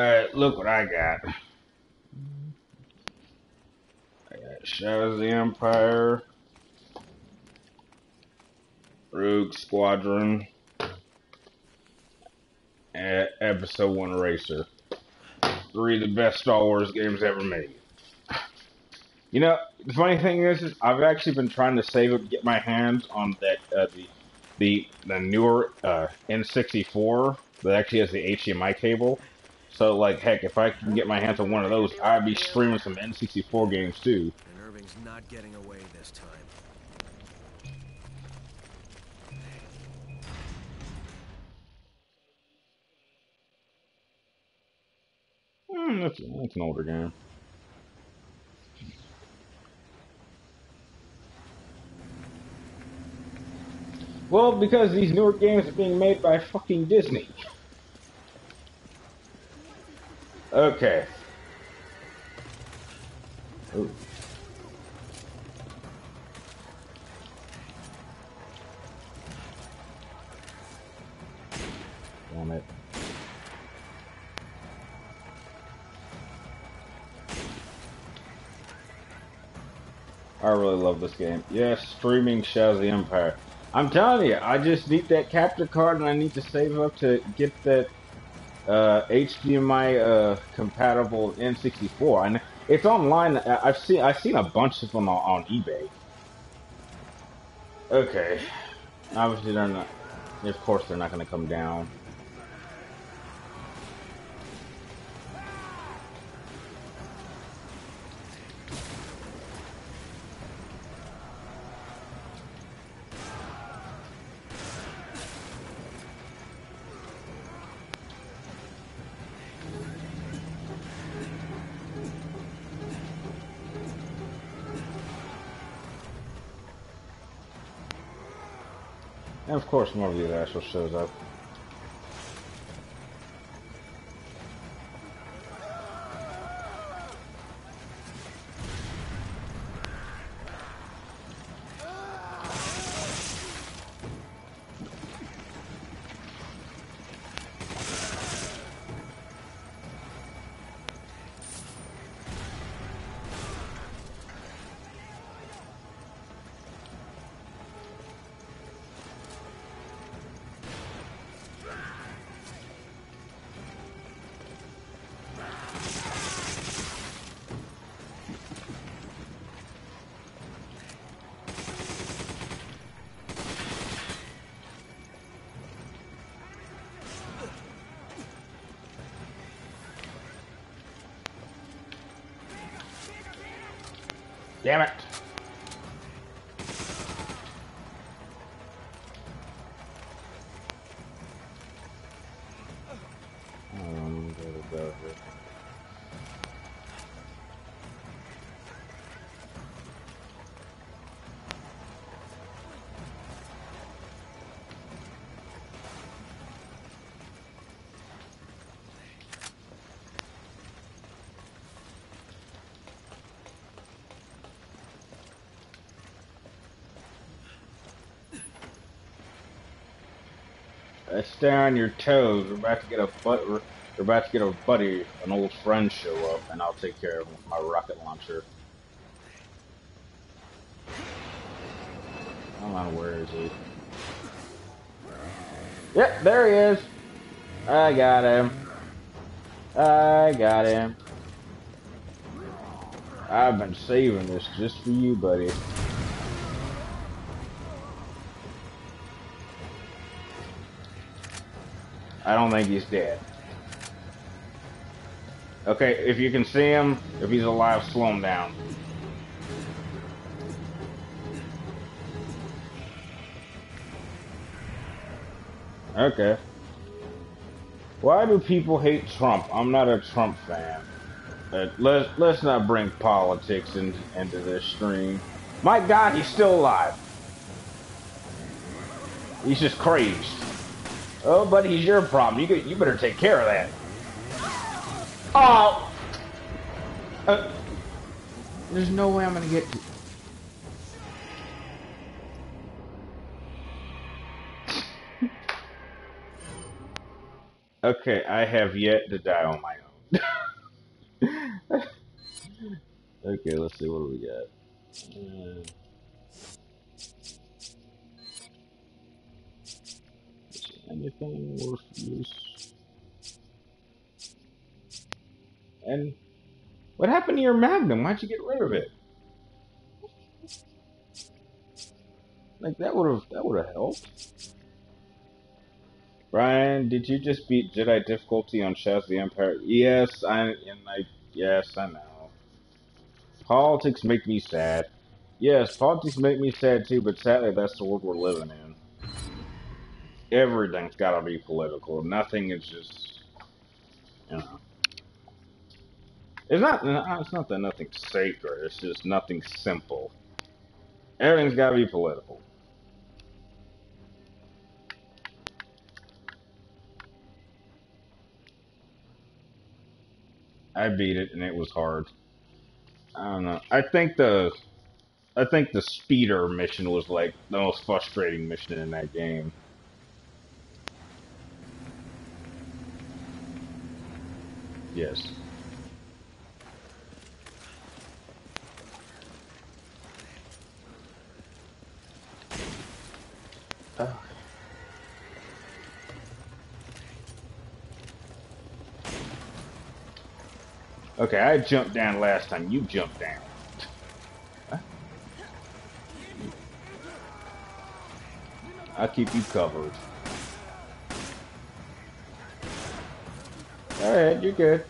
Alright, look what I got. I got Shadows of the Empire, Rogue Squadron, and Episode 1 Racer. 3 of the best Star Wars games ever made. You know, the funny thing is I've actually been trying to save up, get my hands on that the newer N64 that actually has the HDMI cable. So, like, heck, if I can get my hands on one of those, I'd be streaming some N64 games too. And Irving's not getting away this time. That's an older game. Well, because these newer games are being made by fucking Disney. Okay. Ooh. Damn it. I really love this game. Yes, streaming Shadows of the Empire. I'm telling you, I just need that capture card and I need to save up to get that HDMI compatible N64. And it's online. I've seen a bunch of them on eBay. Okay, obviously they're not. Of course they're not going to come down. And of course more of these assholes shows up. Damn it! Go here. Stay on your toes. We're about to get we're about to get a buddy, an old friend show up, and I'll take care of him with my rocket launcher. Come on, where is he? Yep, there he is. I got him. I got him. I've been saving this just for you, buddy. I don't think he's dead. Okay, if you can see him, if he's alive, slow him down. Okay. Why do people hate Trump? I'm not a Trump fan. Let's not bring politics into this stream. My God, he's still alive. He's just crazed. Oh, but he's your problem. You better take care of that. Oh! There's no way I'm gonna get to... Okay, I have yet to die on my own. Okay, let's see, what do we got? Anything worth use? And what happened to your Magnum? Why'd you get rid of it? Like that would have helped. Brian, did you just beat Jedi difficulty on Shadows of the Empire? Yes, I know. Politics make me sad. Yes, politics make me sad too, but sadly that's the world we're living in. Everything's gotta be political. Nothing is just, you know. It's not that nothing's sacred, it's just nothing's simple. Everything's gotta be political. I beat it and it was hard. I don't know. I think the speeder mission was like the most frustrating mission in that game. Yes. Oh. Okay, I jumped down last time. You jumped down. Huh? I'll keep you covered. Alright, you're good.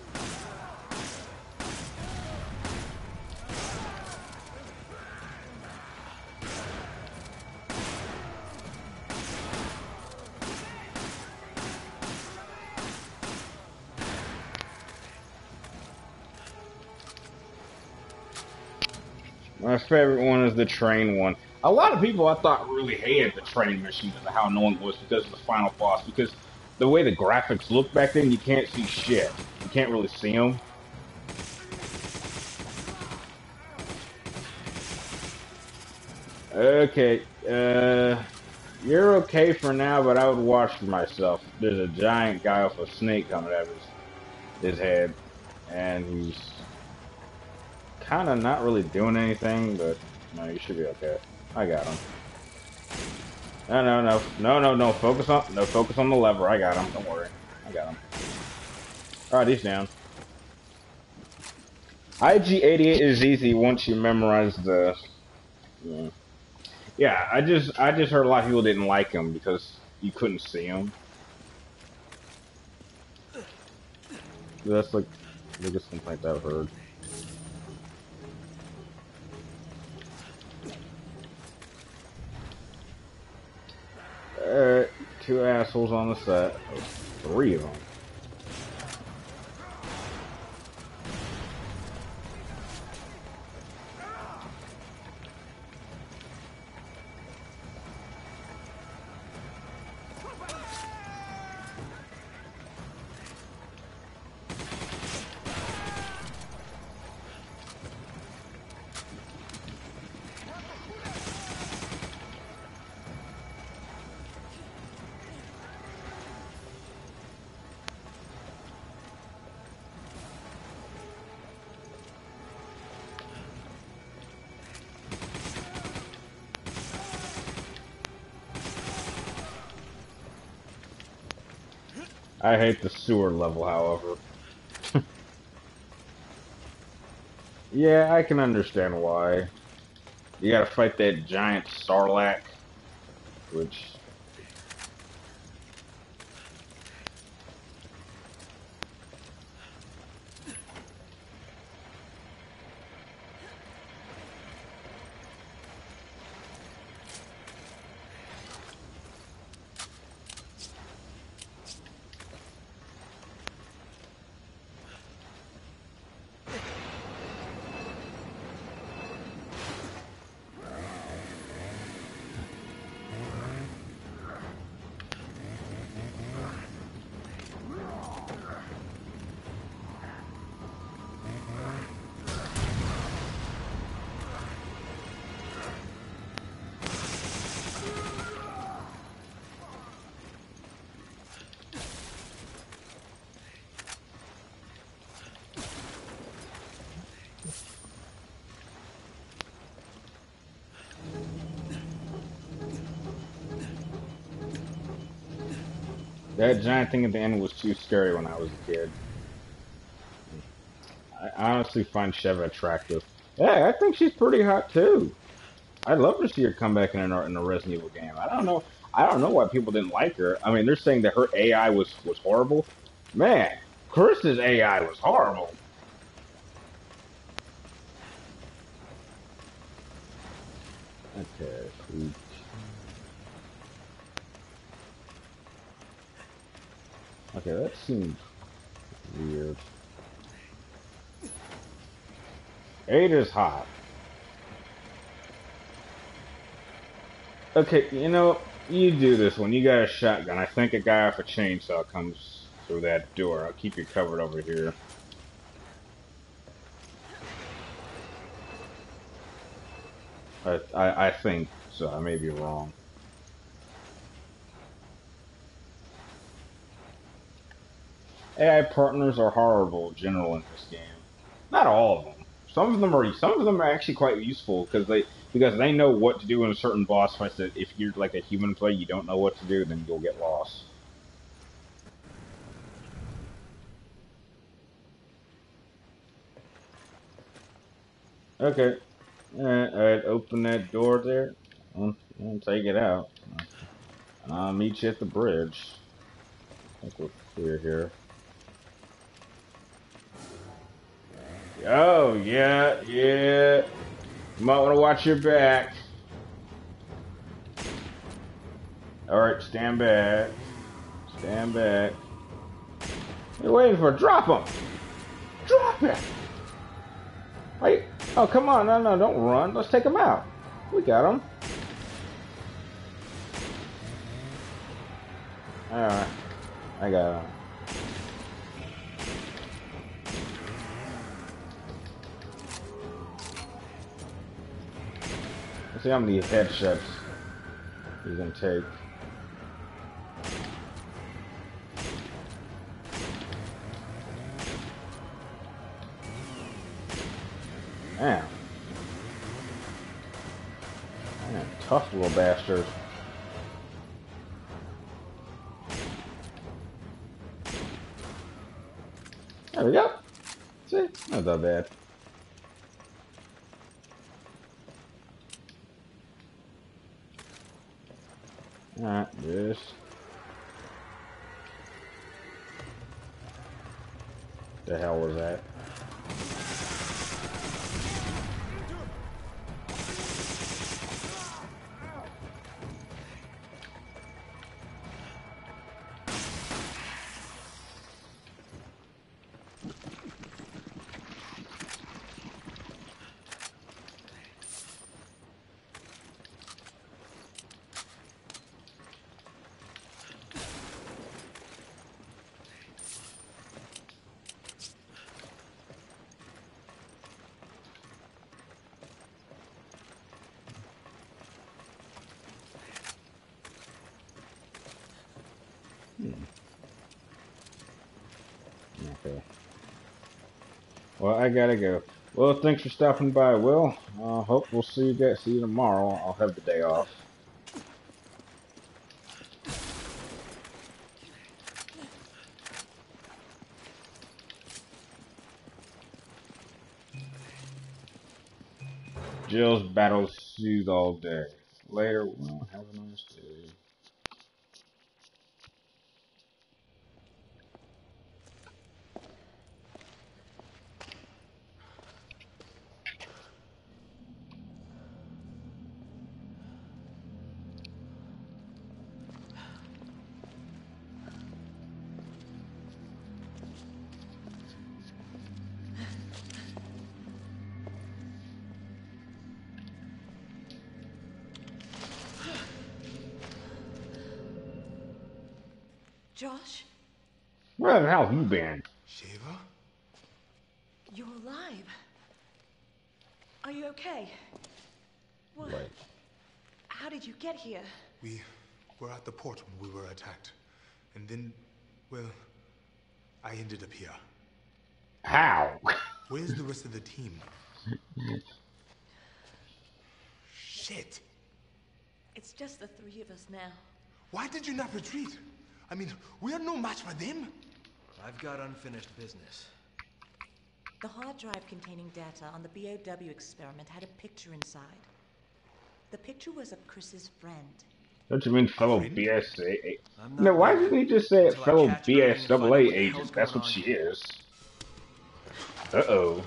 My favorite one is the train one. A lot of people I thought really hated the train mission because of how annoying it was because of the final boss. Because the way the graphics look back then, you can't see shit. You can't really see them. Okay, you're okay for now, but I would watch for myself. There's a giant guy with a snake coming out of his head, and he's kind of not really doing anything, but no, you should be okay. I got him. No. Focus on the lever. I got him. Don't worry. I got him. Alright, he's down. IG-88 is easy once you memorize the. Yeah, I just heard a lot of people didn't like him because you couldn't see him. That's like the biggest complaint I've heard. Alright, two assholes on the set. Three of them. I hate the sewer level, however. Yeah, I can understand why. You gotta fight that giant Sarlacc, which... That giant thing at the end was too scary when I was a kid. I honestly find Sheva attractive. Yeah, I think she's pretty hot too. I'd love to see her come back in a Resident Evil game. I don't know. I don't know why people didn't like her. I mean, they're saying that her AI was horrible. Man, Chris's AI was horrible. Okay, sweet. Okay, that seems weird. Ada's hot. Okay, you know, you do this one. You got a shotgun. I think a guy off a chainsaw comes through that door. I'll keep you covered over here. I think so. I may be wrong. AI partners are horrible in general in this game. Not all of them. Some of them are actually quite useful because they know what to do in a certain boss fight. That if you're like a human player, you don't know what to do, then you'll get lost. Okay, alright, open that door there. I'll take it out. I'll meet you at the bridge. I think we're clear here. Oh yeah, yeah. You might want to watch your back. All right, stand back. Stand back. You're waiting for drop him. Drop it. Wait. Oh, come on. No, no, don't run. Let's take him out. We got him. All right. I got him. Let's see how many headshots you can take. Damn. Man, tough little bastard. There we go. See? Not that bad. Alright, just... The hell was that? Okay. Well, I gotta go. Well, thanks for stopping by, Will. Hope we'll see you tomorrow. I'll have the day off. Jill's battle soothe all day. Later, well, have a nice day. Josh, Where the hell have you been? Sheva? you're alive. Are you okay? What? Wait. How did you get here? We were at the port when we were attacked. And then, well, I ended up here. How? Where's the rest of the team? Shit! It's just the three of us now. Why did you not retreat? I mean, we are no match for them. I've got unfinished business. The hard drive containing data on the BOW experiment had a picture inside. The picture was of Chris's friend. Don't you mean fellow Friend? BSA? I'm No, not why leaving didn't he just say until I fellow catch Irving and find out BSAA what the hell's agent? That's going what on she here. is. Uh-oh.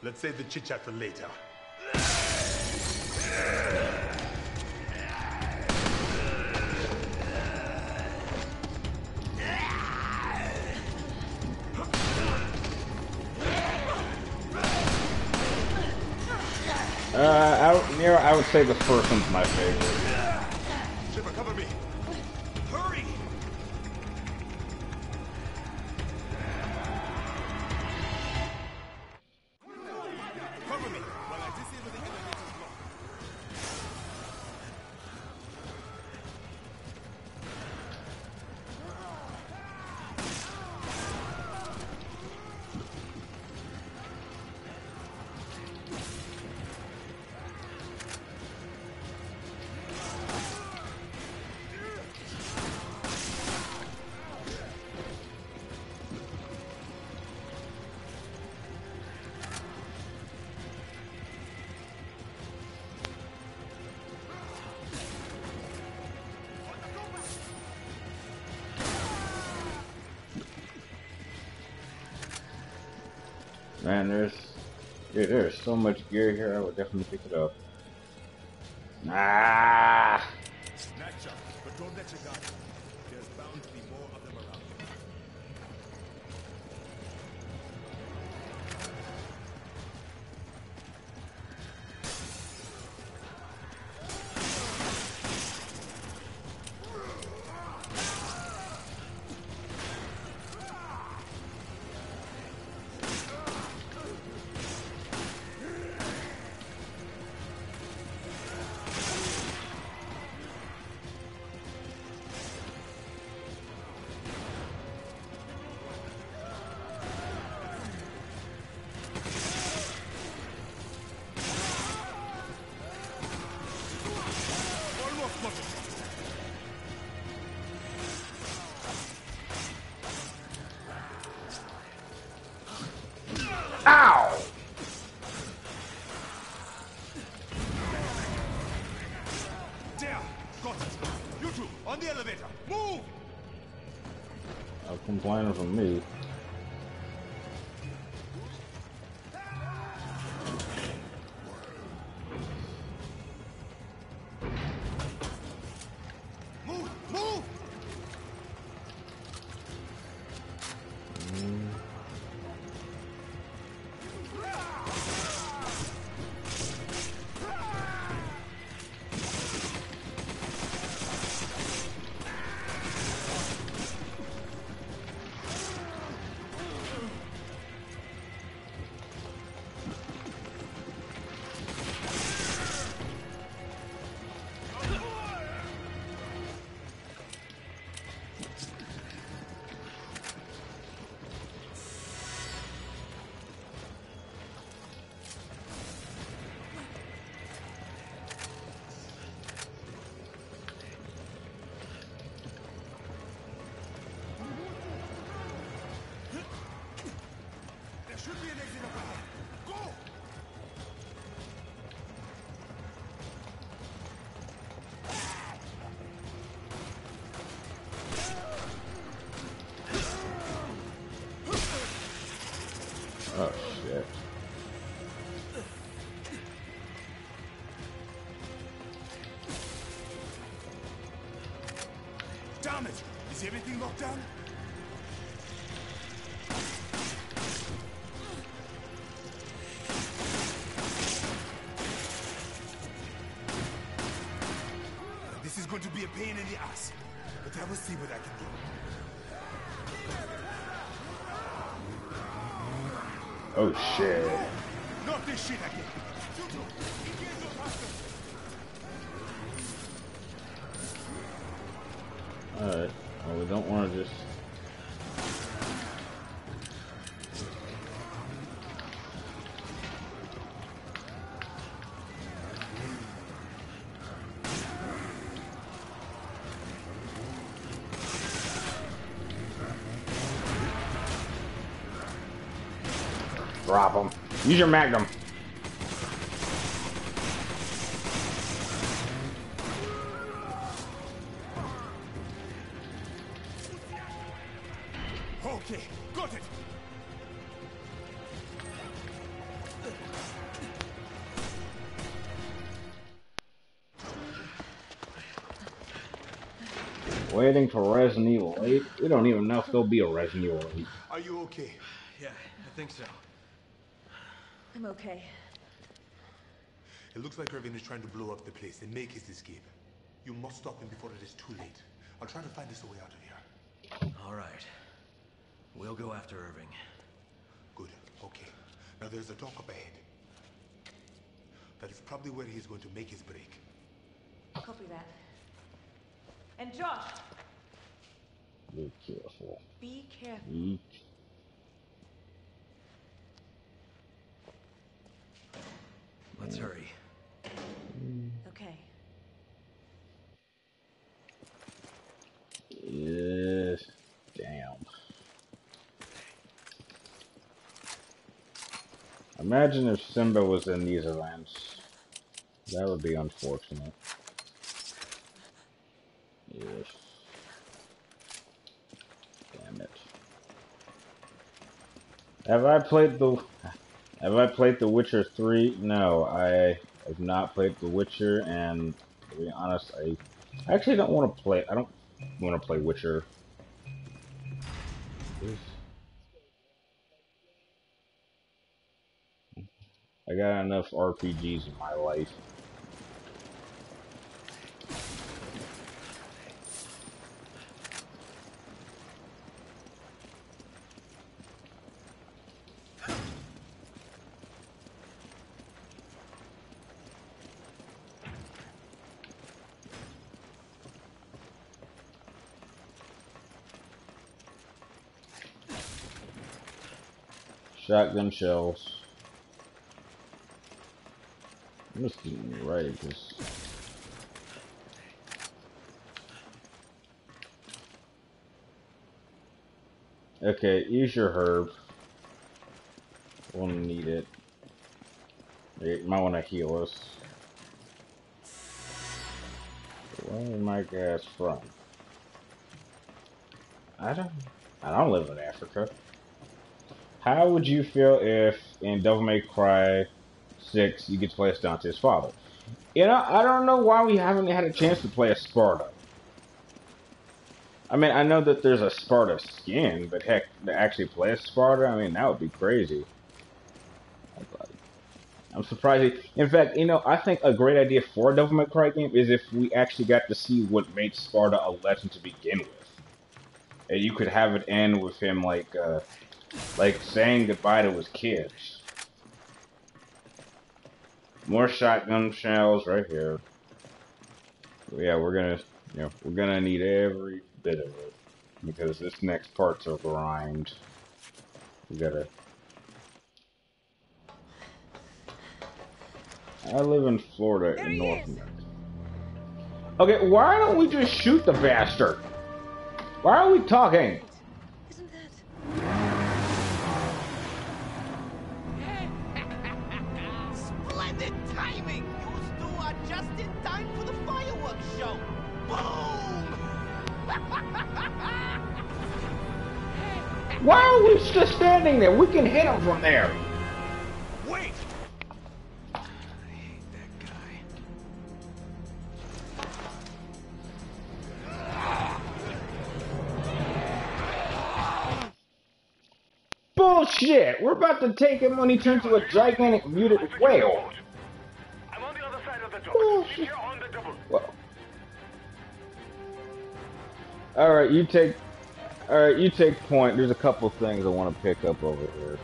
Let's save the chit-chat for later. I would say the first one's my favorite. Shipper, cover me. Hurry! Cover me while I disable the elevator's lock. Man, there's so much gear here. I would definitely pick it up. Ah! Snatcher, but don't let your guard down. There's bound to be more of them around. Ow! There! Got it! You two, on the elevator! Move! No complaining from me. Move! Move! There should be an exit up ahead. Go! Oh shit. Damn it! Is everything locked down? This is going to be a pain in the ass, but I will see what I can do. Oh shit. Not this shit again. Tutu, engage those bastards. Alright. Well, we don't want to just... Drop him. Use your magnum. Okay, got it. Waiting for Resident Evil 8? We don't even know if there'll be a Resident Evil 8. Are you okay? Yeah, I think so. I'm okay. It looks like Irving is trying to blow up the place and make his escape. You must stop him before it is too late. I'll try to find us a way out of here. All right. We'll go after Irving. Good. Okay. Now there's a dock up ahead. That is probably where he's going to make his break. Copy that. And Josh, Be careful. be careful. Let's hurry. Okay. Yes. Damn. Imagine if Simba was in these events. That would be unfortunate. Yes. Damn it. Have I played The Witcher 3? No, I have not played The Witcher, and to be honest, I actually don't want to play. I don't want to play Witcher. I got enough RPGs in my life. Shotgun shells. I'm just getting me right at this. Okay, use your herb. We'll need it. You might want to heal us. Where is my gas from? I don't live in Africa. How would you feel if in Devil May Cry 6 you get to play as Dante's father? You know, I don't know why we haven't had a chance to play as Sparta. I mean, I know that there's a Sparta skin, but heck, to actually play as Sparta, I mean, that would be crazy. I'm surprised. In fact, you know, I think a great idea for a Devil May Cry game is if we actually got to see what made Sparta a legend to begin with. And you could have it end with him, like saying goodbye to his kids. More shotgun shells right here. Yeah, we're gonna need every bit of it because this next part's a grind. We gotta. I live in Florida in North America. Okay, why don't we just shoot the bastard? Why are we talking? Isn't that... Splendid timing! You two are just in time for the fireworks show! Boom! Why are we just standing there? We can hit him from there. Wait! I hate that guy. Bullshit! We're about to take him when he turns into a gigantic mutant whale. I'm on the other side of the dock. Bullshit. Meet you on the double. Well. Alright, you take point. There's a couple things I want to pick up over here.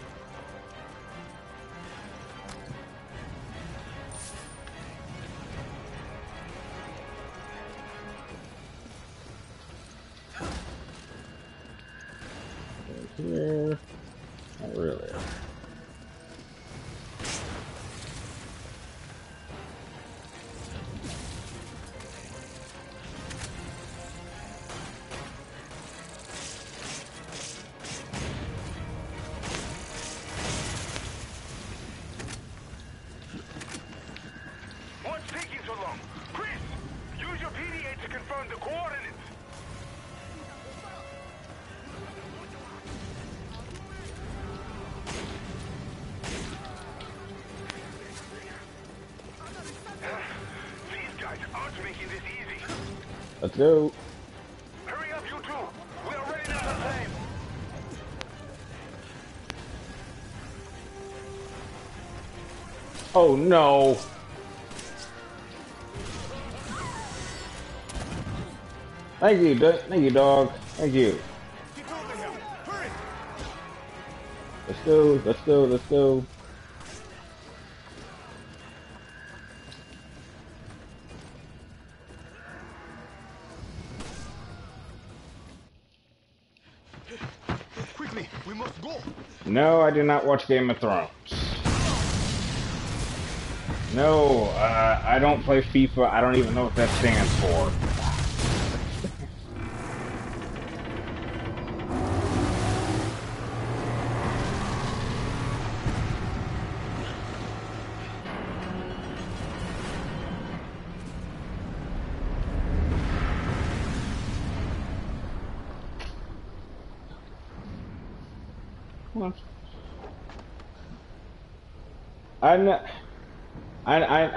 Here. Not really. found the coordinates. These guys aren't making this easy. Let's go. Hurry up, you two. We are ready to the same. Oh no. Thank you, dog. Thank you. Get over here! Hurry! Let's go, let's go, let's go. Quickly, we must go! No, I did not watch Game of Thrones. No, I don't play FIFA. I don't even know what that stands for.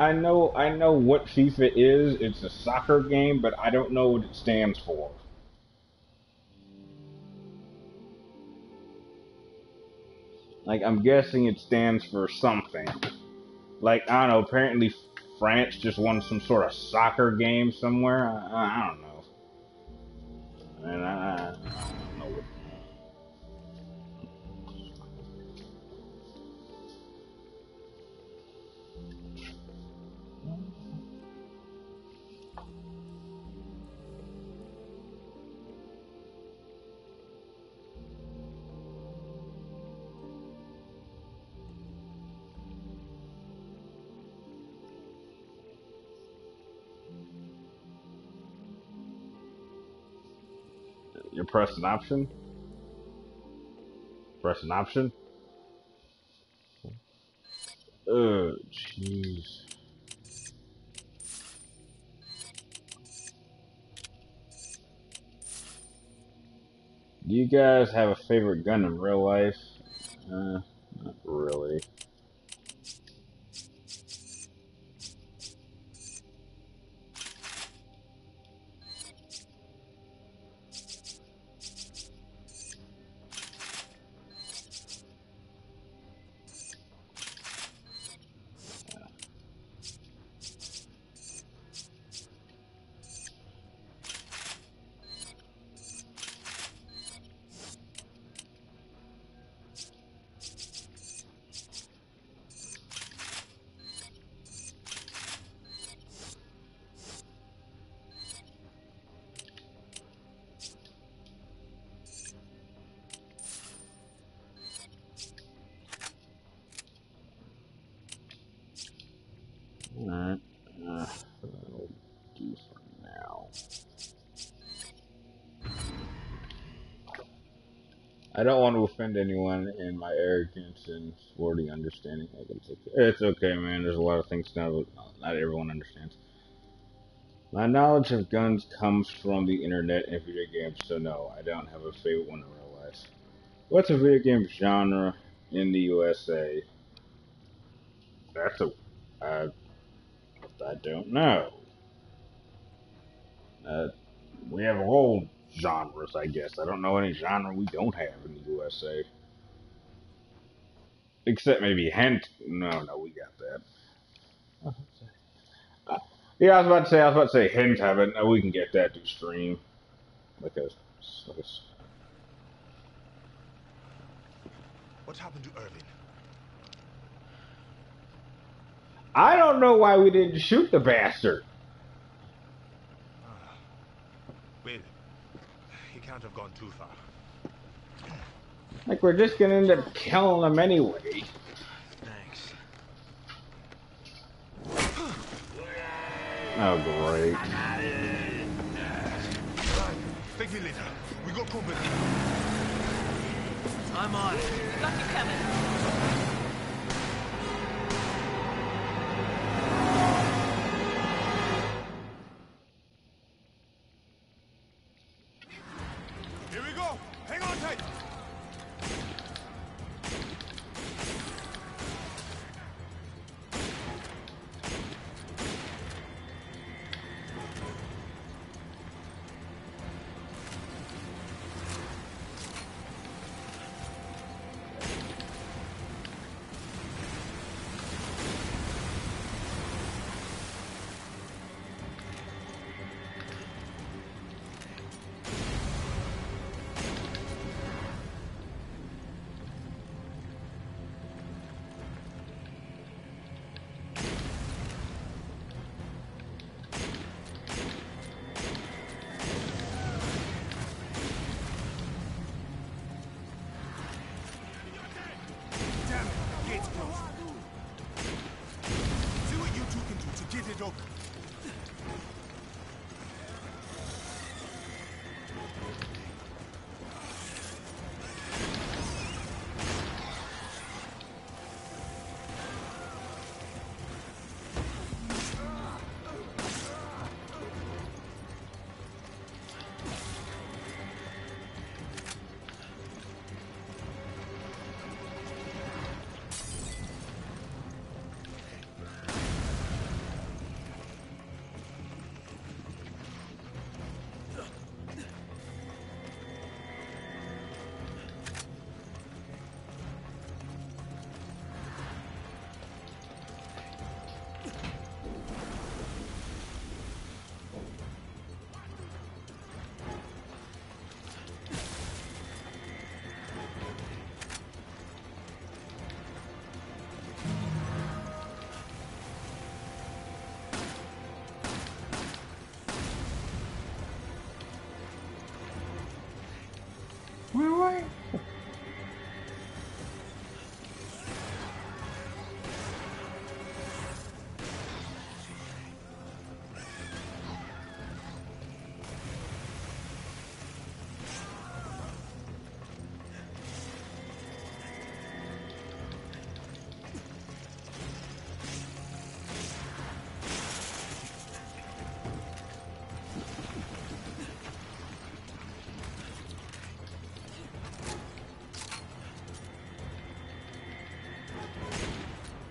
I know, I know what FIFA is. It's a soccer game, but I don't know what it stands for. Like, I'm guessing it stands for something. Like, I don't know, apparently France just won some sort of soccer game somewhere. I don't know. And I don't know what. You press an option? Press an option? Oh, jeez. Do you guys have a favorite gun in real life? Not really. Alright. That'll do for now. I don't want to offend anyone in my arrogance and sporty understanding. Like, it's okay. It's okay, man. There's a lot of things not everyone understands. My knowledge of guns comes from the internet and video games, so no, I don't have a favorite one in real life. What's a video game genre in the USA? That's a... I don't know. Uh, we have old genres, I guess. I don't know any genre we don't have in the USA. Except maybe Hint. No, we got that. Yeah, I was about to say Hint have it. No, we can get that to stream. Because What happened to Irvin? I don't know why we didn't shoot the bastard. Well, he can't have gone too far. Like, we're just gonna end up killing him anyway. Thanks. Oh, great. Take me later. We got company. I'm on it. Got you, Kevin. it open. Why?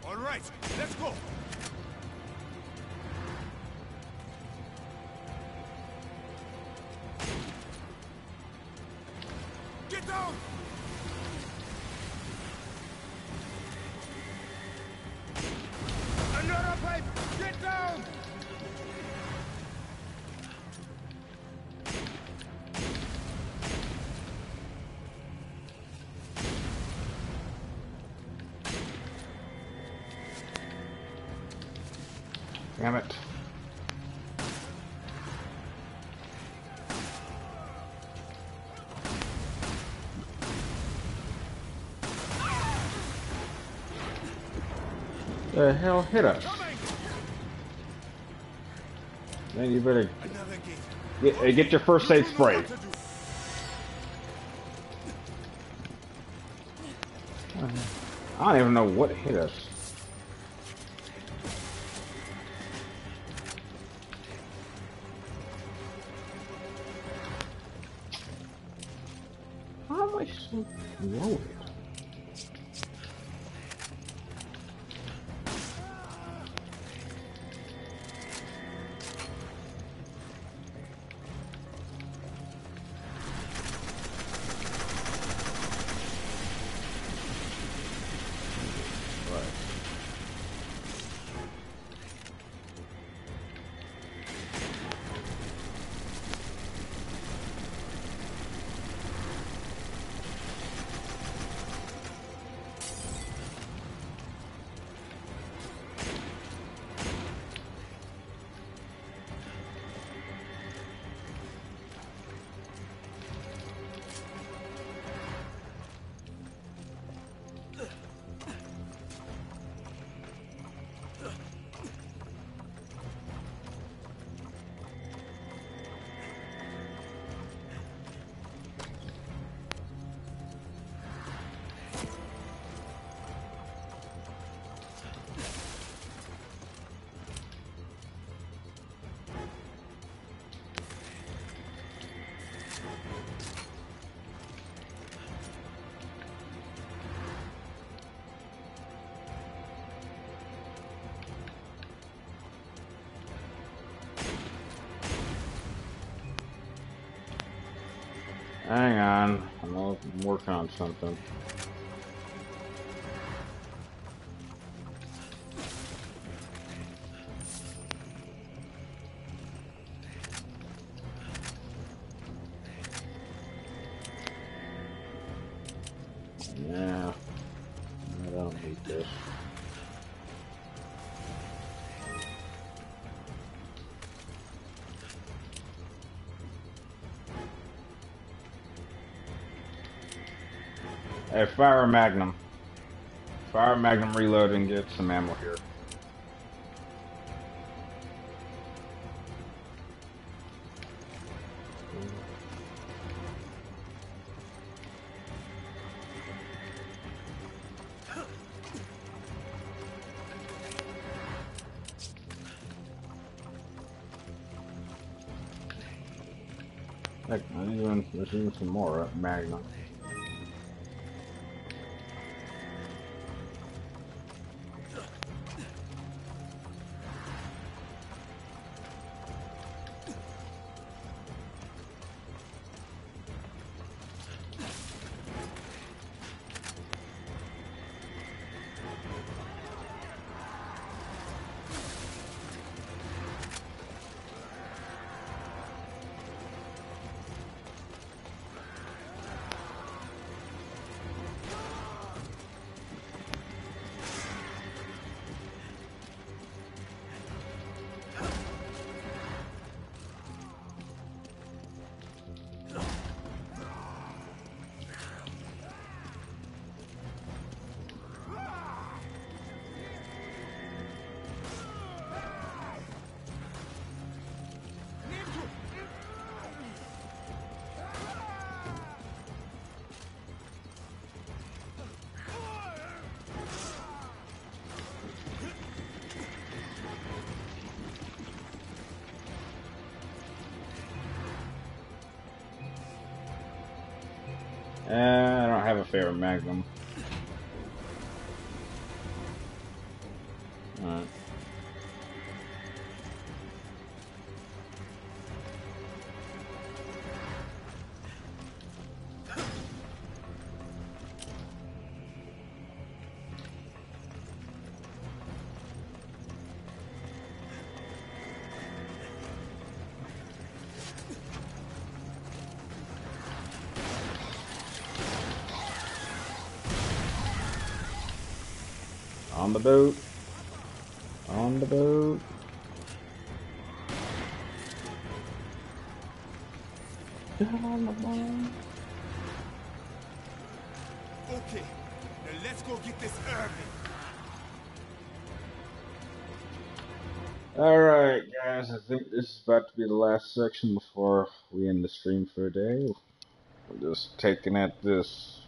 All right, let's go. Get down! Another pipe! Get down! Damn it. The hell hit us? Man, you better Another gate. get your first aid spray. I don't even know what hit us. How am I so loaded? Hang on, I'm working on something. Yeah, I don't need this. Hey, fire a magnum. Fire a magnum reload and get some ammo here. Heck, there's even some more Magnum. I don't have a favorite Magnum. Alright. On the boat. On the boat. Get on the boat. Okay, now let's go get this Irving. Alright, guys, I think this is about to be the last section before we end the stream for today. We're just taking at this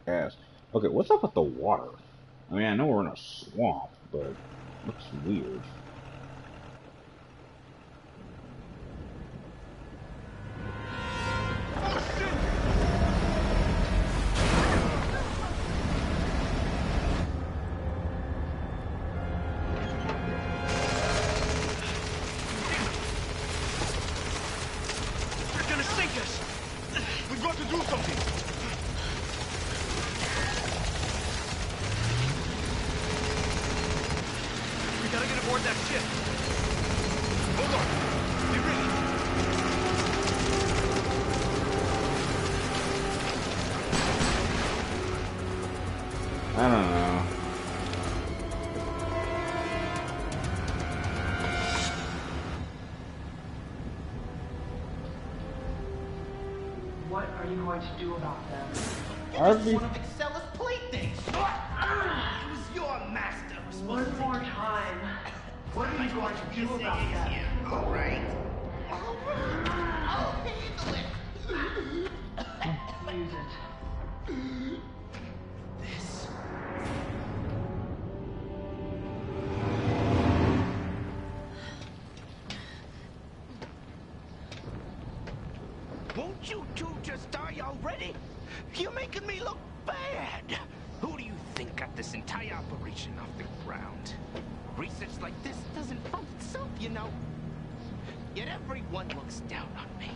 ass. Okay, what's up with the water? I mean, I know we're in a swamp, but it looks weird. They're gonna sink us! We've got to do something! We gotta get aboard that ship! Hold on! Be ready! I don't know. What are you going to do about them? Arby. One of Excella's playthings! It was your master who was supposed One more time. What are you going to do about them? All right. I'll handle it. Use it. This. Won't you two just die already? You're making me look bad. Who do you think got this entire operation off the ground? Research like this doesn't fund itself, you know. Yet everyone looks down on me.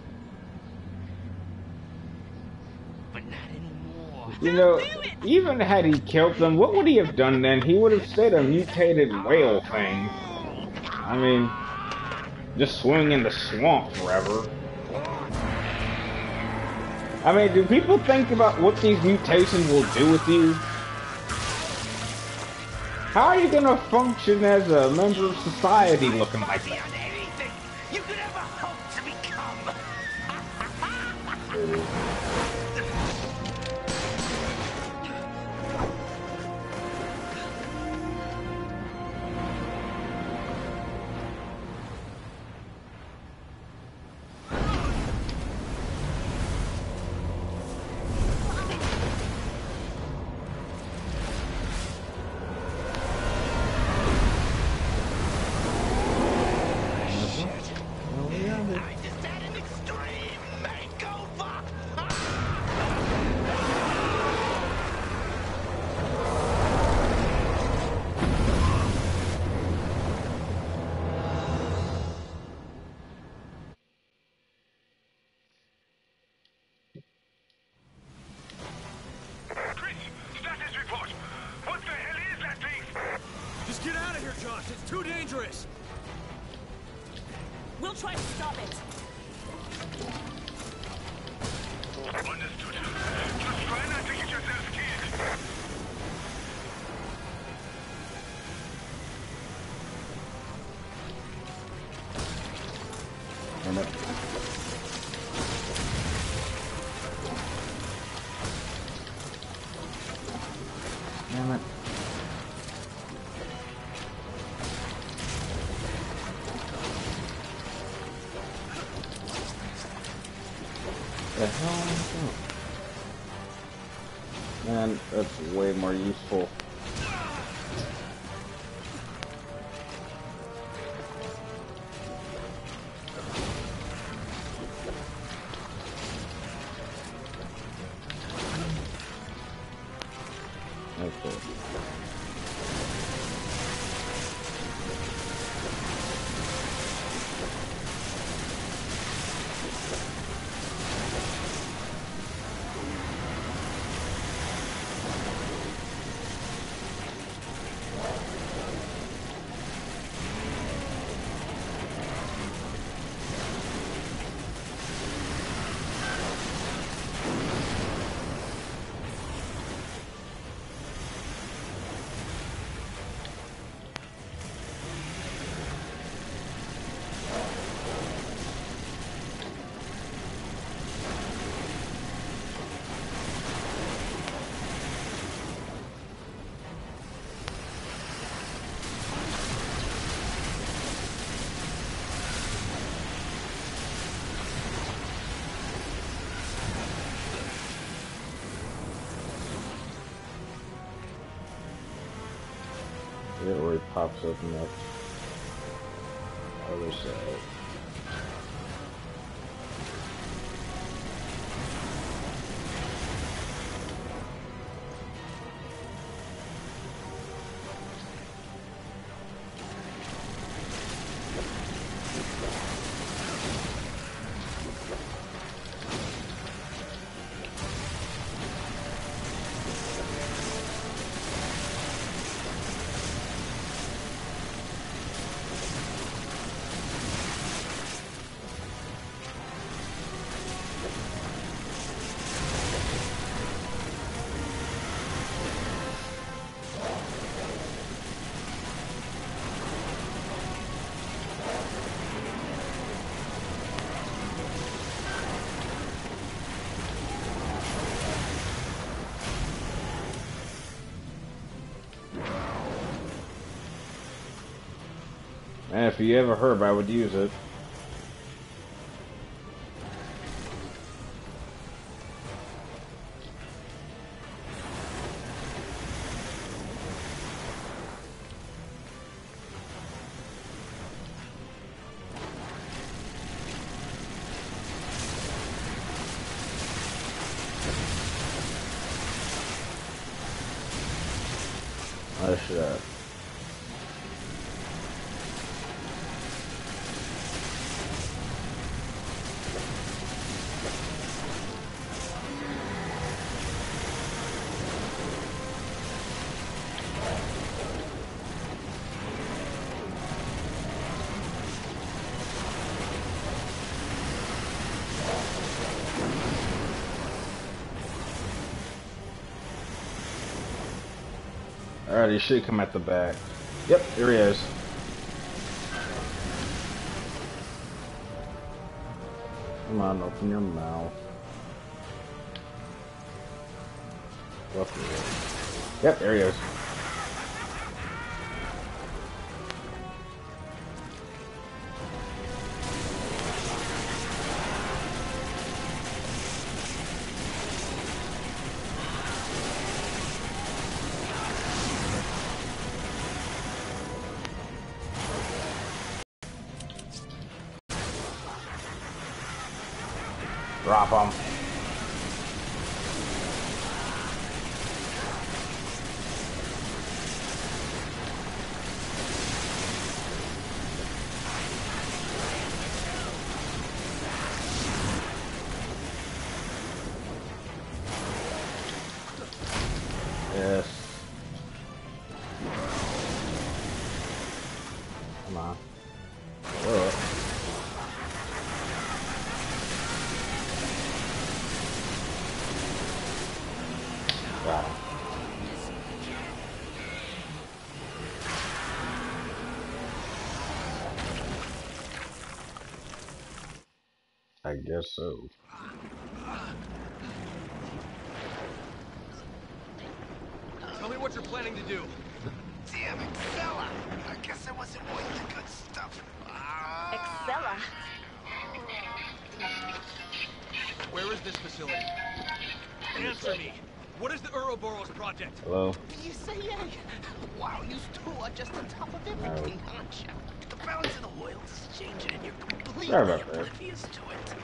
But not anymore. You know, even had he killed them, what would he have done then? He would have stayed a mutated whale thing. I mean, just swimming in the swamp forever. I mean, do people think about what these mutations will do with you? How are you gonna function as a member of society looking like that? Anything you could ever hope to become. We'll try to stop it. Understood. Just try not to get yourself killed. Damn it. Damn it. The hell is that? Man, that's way more useful. Okay. It already pops up next. Other side. Man, if you ever herb, I would use it. I should have. Alright, he should come at the back. Yep, here he is. Come on, open your mouth. Yep, there he is. Drop him. Yes. Come on. Whoa. I guess so. Tell me what you're planning to do. Damn, Excella! I guess I wasn't worth the good stuff. Excella? Where is this facility? Answer me. What is the Ouroboros project? Hello? You say, yeah. Wow, you two are just on top of everything, aren't you? The balance of the world is changing and you're completely Sorry about that. oblivious to it.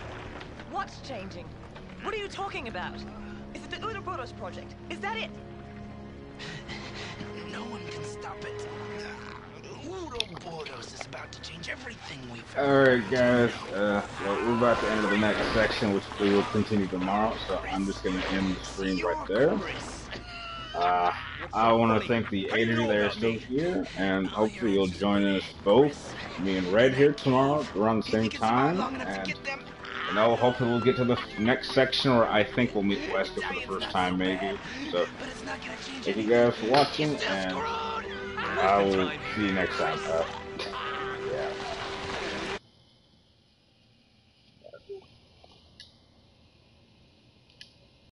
What's changing? What are you talking about? Is it the Ouroboros project? Is that it? No one can stop it. Ouroboros is about to change everything we've Alright guys, well, we're about to enter the next section, which we will continue tomorrow, so I'm just going to end the stream right there. I want to thank the 8 of you that are still here, and hopefully you'll join us both, me and Red here tomorrow, around the same time, and, you know, hopefully we'll get to the next section where I think we'll meet Wesker for the first time, maybe. So, thank you guys for watching, and I will see you next time.